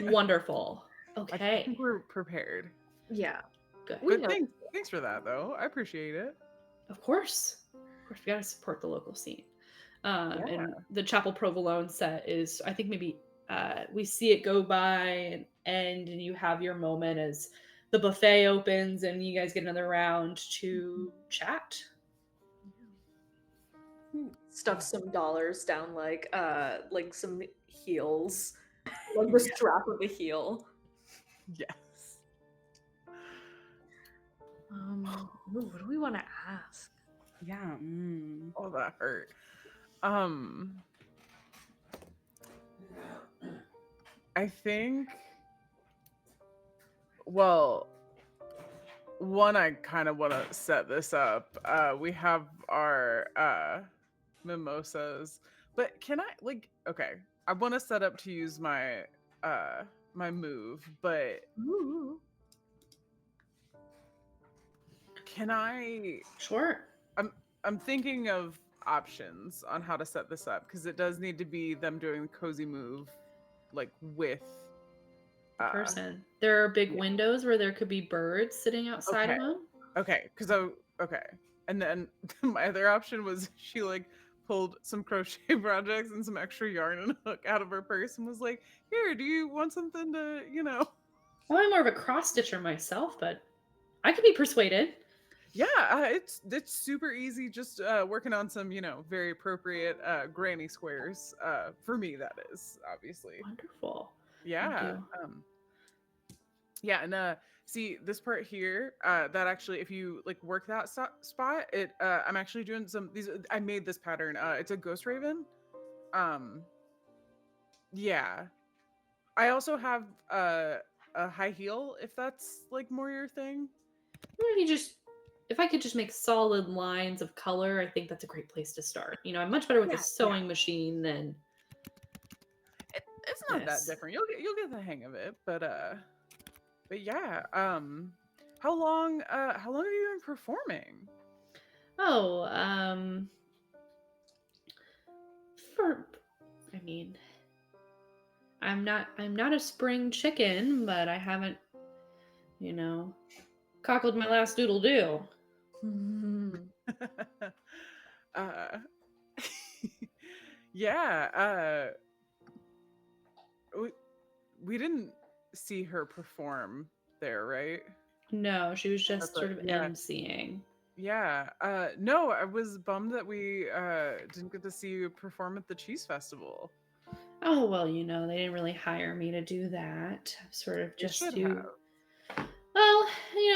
Wonderful. I Okay. think we're prepared. Yeah. Good. We But know. thanks for that, though. I appreciate it. Of course, we gotta support the local scene. Yeah. And the Chapel Provolone set is, I think maybe we see it go by and end, and you have your moment as the buffet opens and you guys get another round to chat. Stuff some dollars down like some heels. Like the strap of a heel. Yes. What do we want to ask? Yeah. Oh, that hurt. I think, well, one, I kind of want to set this up. We have our mimosas, but can I, like, okay, I want to set up to use my my move, but Ooh. can I? Sure. I'm thinking of options on how to set this up, because it does need to be them doing the cozy move, like with Person. There are big yeah. windows where there could be birds sitting outside Okay. of them. Okay, okay, and then my other option was she like pulled some crochet projects and some extra yarn and hook out of her purse and was like, "Here, do you want something to, you know?" Well, I'm more of a cross stitcher myself, but I could be persuaded. Yeah, it's super easy. Just working on some, very appropriate granny squares. For me, that is obviously. Wonderful. Yeah. Thank you. Yeah, and see this part here. That actually, if you like work that spot, it. I'm actually doing these. I made this pattern. It's a ghost raven. Yeah. I also have a high heel, if that's like more your thing. Maybe if I could just make solid lines of color, I think that's a great place to start. I'm much better with a sewing machine than it's not that different. You'll get the hang of it, but yeah. How long have you been performing? Oh, I'm not a spring chicken, but I haven't, cockled my last doodle do. Yeah, we didn't see her perform there, right? No, she was just sort of emceeing. Yeah. No, I was bummed that we didn't get to see you perform at the Cheese Festival. Oh, well, they didn't really hire me to do that. Sort of just to well,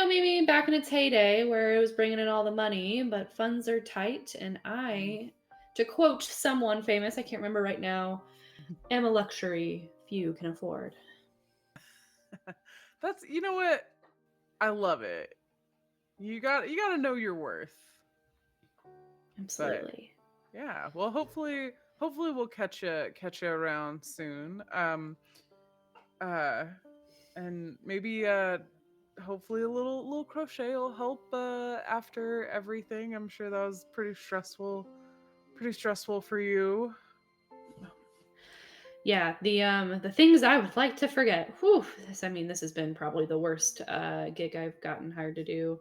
maybe back in its heyday where it was bringing in all the money, but funds are tight, and I, to quote someone famous, I can't remember right now, am a luxury few can afford. That's, you know what? I love it. You got to know your worth. Absolutely. But, yeah. Well, hopefully we'll catch you around soon. And maybe hopefully a little crochet will help after everything. I'm sure that was pretty stressful for you. Yeah, the things I would like to forget. Whew, this has been probably the worst gig I've gotten hired to do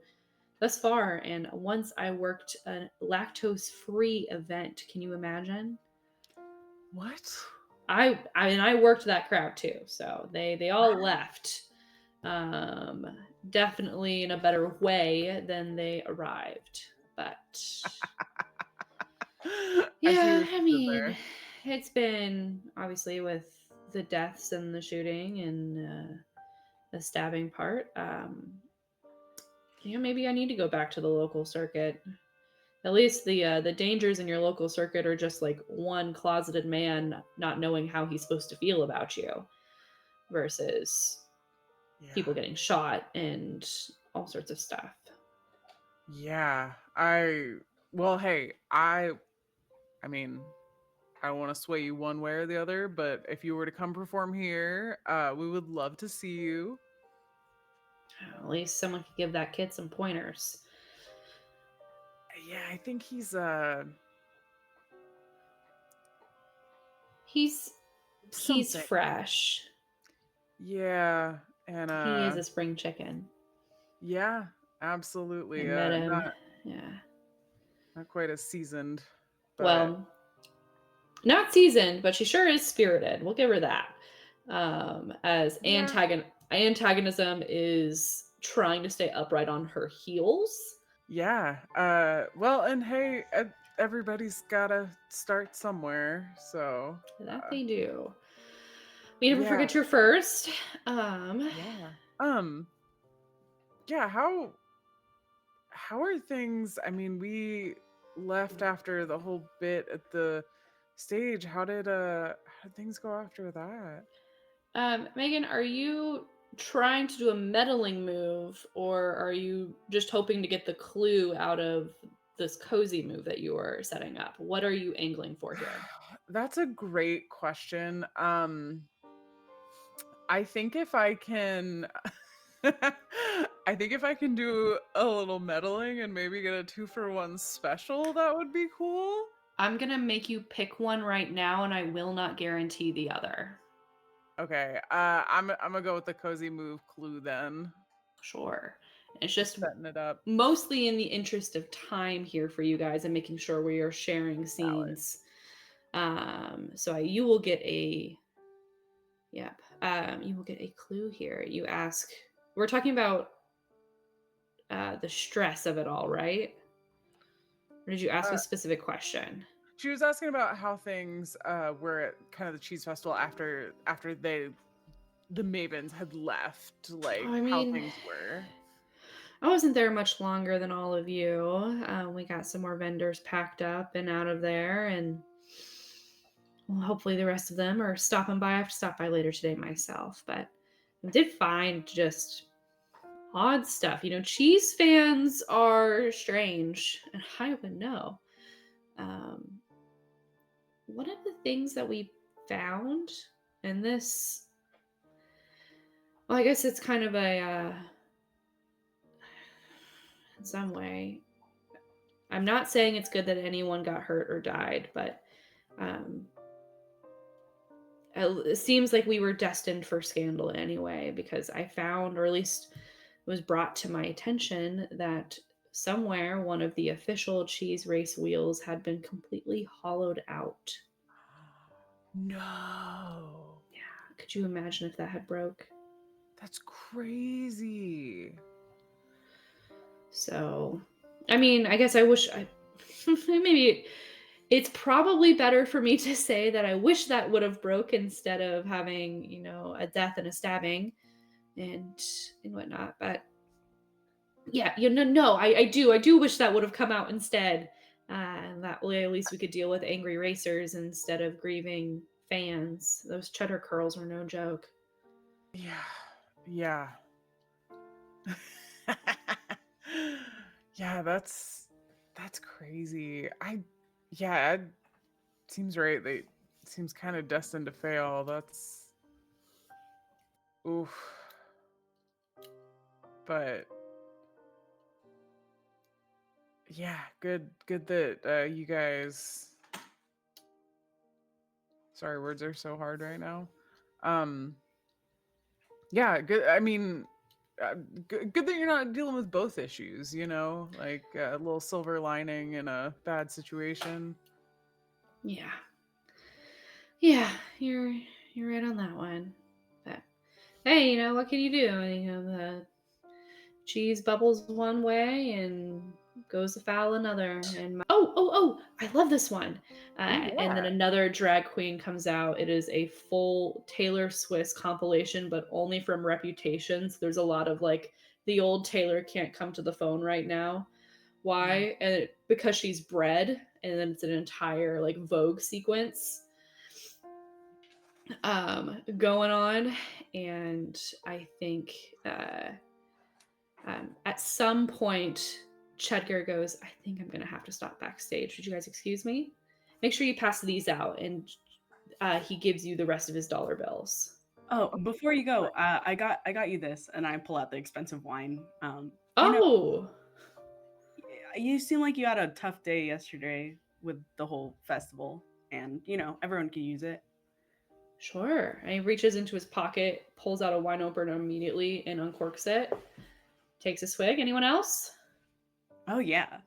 thus far. And once I worked a lactose-free event. Can you imagine? What? I worked that crowd too, so they all left. Definitely in a better way than they arrived, but yeah, it's been obviously with the deaths and the shooting and the stabbing part. Maybe I need to go back to the local circuit. At least the dangers in your local circuit are just like one closeted man not knowing how he's supposed to feel about you, versus people getting shot and all sorts of stuff. Yeah, I Well, hey, I mean, I don't want to sway you one way or the other, but if you were to come perform here, we would love to see you. At least someone could give that kid some pointers. Yeah, I think He's something. fresh. Yeah, and He is a spring chicken. yeah, I absolutely. met him. Not Yeah. not quite as seasoned, but Well, not seasoned, but she sure is spirited. We'll give her that. As yeah, antagonism is trying to stay upright on her heels. yeah. Well, and hey, everybody's gotta start somewhere, so That they do. We never yeah, forget your first. yeah. Yeah. How are things? I mean, we left after the whole bit at the stage. How did things go after that? Megan, are you trying to do a meddling move, or are you just hoping to get the clue out of this cozy move that you are setting up? What are you angling for here? That's a great question. I think if I can I think if I can do a little meddling and maybe get a 2-for-1 special, that would be cool. I'm gonna make you pick one right now, and I will not guarantee the other. Okay. I'm gonna go with the cozy move clue then. Sure. It's Just just setting it up. mostly in the interest of time here for you guys and making sure we are sharing Valid. scenes. So you will get a yep. You will get a clue here. You ask. We're talking about the stress of it all, right? Or did you ask a Uh, specific question? she was asking about how things were at kind of the cheese festival after the Mavens had left, like I how mean, things were. I wasn't there much longer than all of you. We got some more vendors packed up and out of there, and well, hopefully the rest of them are stopping by. I have to stop by later today myself, but I did find just odd stuff. Cheese fans are strange, and I would know. Um, one of the things that we found, and this, well, I guess it's kind of in some way, I'm not saying it's good that anyone got hurt or died, but um, it seems like we were destined for scandal anyway, because I found, or at least it was brought to my attention, that somewhere one of the official cheese race wheels had been completely hollowed out. No. Yeah, could you imagine if that had broke? That's crazy. So, I mean, I guess I wish I maybe it's probably better for me to say that I wish that would have broke instead of having, a death and a stabbing and whatnot. But yeah, no, I do wish that would have come out instead. And that way, at least we could deal with angry racers instead of grieving fans. Those cheddar curls are no joke. Yeah. Yeah. Yeah, that's crazy. Yeah, it seems right. They seems kind of destined to fail. That's oof. But yeah, good that you guys. Sorry, words are so hard right now. Um, yeah, good. I mean, good that you're not dealing with both issues. Like a little silver lining in a bad situation. Yeah, yeah, you're right on that one. But hey, what can you do? The cheese bubbles one way and goes afoul another. And oh, I love this one. Ooh, And then yeah. another drag queen comes out. It is a full Taylor Swift compilation, but only from Reputations. There's a lot of like the old Taylor can't come to the phone right now. Why? And because she's bred, and then it's an entire like Vogue sequence going on, and I think at some point Chedgar goes, I think I'm gonna have to stop backstage. Would you guys excuse me? Make sure you pass these out. And he gives you the rest of his dollar bills. Oh, before you go, I got you this, and I pull out the expensive wine. Oh, You seem like you had a tough day yesterday with the whole festival, and everyone can use it. sure. And he reaches into his pocket, pulls out a wine opener immediately, and uncorks it. Takes a swig. Anyone else? Oh yeah.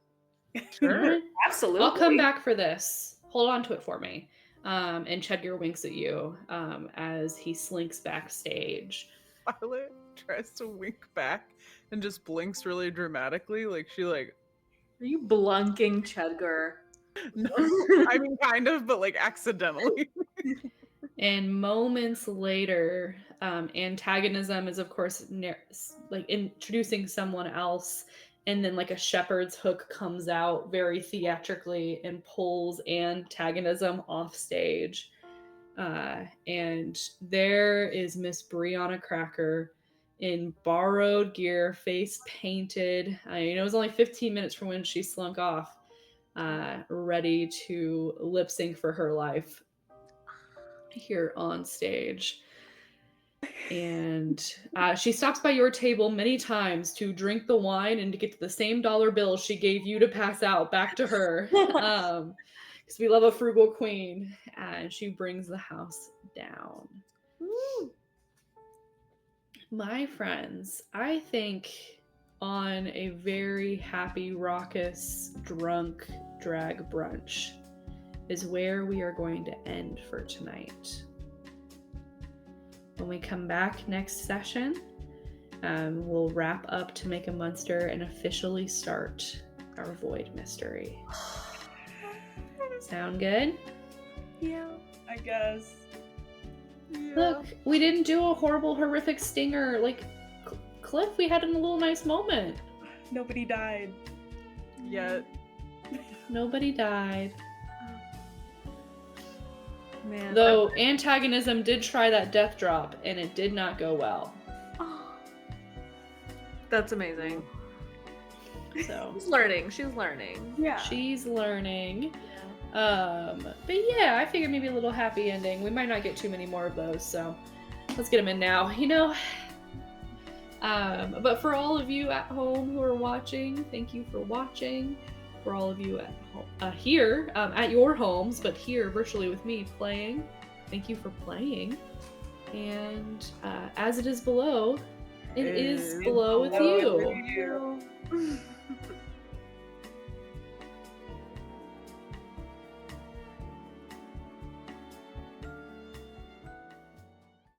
Sure. Absolutely. I'll come back for this. Hold on to it for me. And Chedgar winks at you as he slinks backstage. Violet tries to wink back and just blinks really dramatically, like she like. Are you blunking Chedgar? No, I mean kind of, but like accidentally. And moments later, antagonism is of course like introducing someone else, and then like a shepherd's hook comes out very theatrically and pulls antagonism off stage. And there is Miss Brianna Cracker in borrowed gear, face painted. It was only 15 minutes from when she slunk off, ready to lip sync for her life here on stage. And she stops by your table many times to drink the wine and to get to the same dollar bill she gave you to pass out back to her. Because we love a frugal queen. And she brings the house down. Woo. My friends, I think on a very happy, raucous, drunk drag brunch is where we are going to end for tonight. When we come back next session, we'll wrap up to make a Muenster and officially start our Void Mystery. Sound good? Yeah, I guess. Yeah. Look, we didn't do a horrible, horrific stinger like Cliff. We had a little nice moment. Nobody died. Yet. Nobody died. Man. Though antagonism did try that death drop and it did not go well. That's amazing. So She's learning. She's learning. Yeah. she's learning. But yeah, I figured maybe a little happy ending. We might not get too many more of those, so let's get them in now. But for all of you at home who are watching, thank you for watching. For all of you at home, here at your homes, but here virtually with me playing, thank you for playing. And as it is below, it is below with you. you.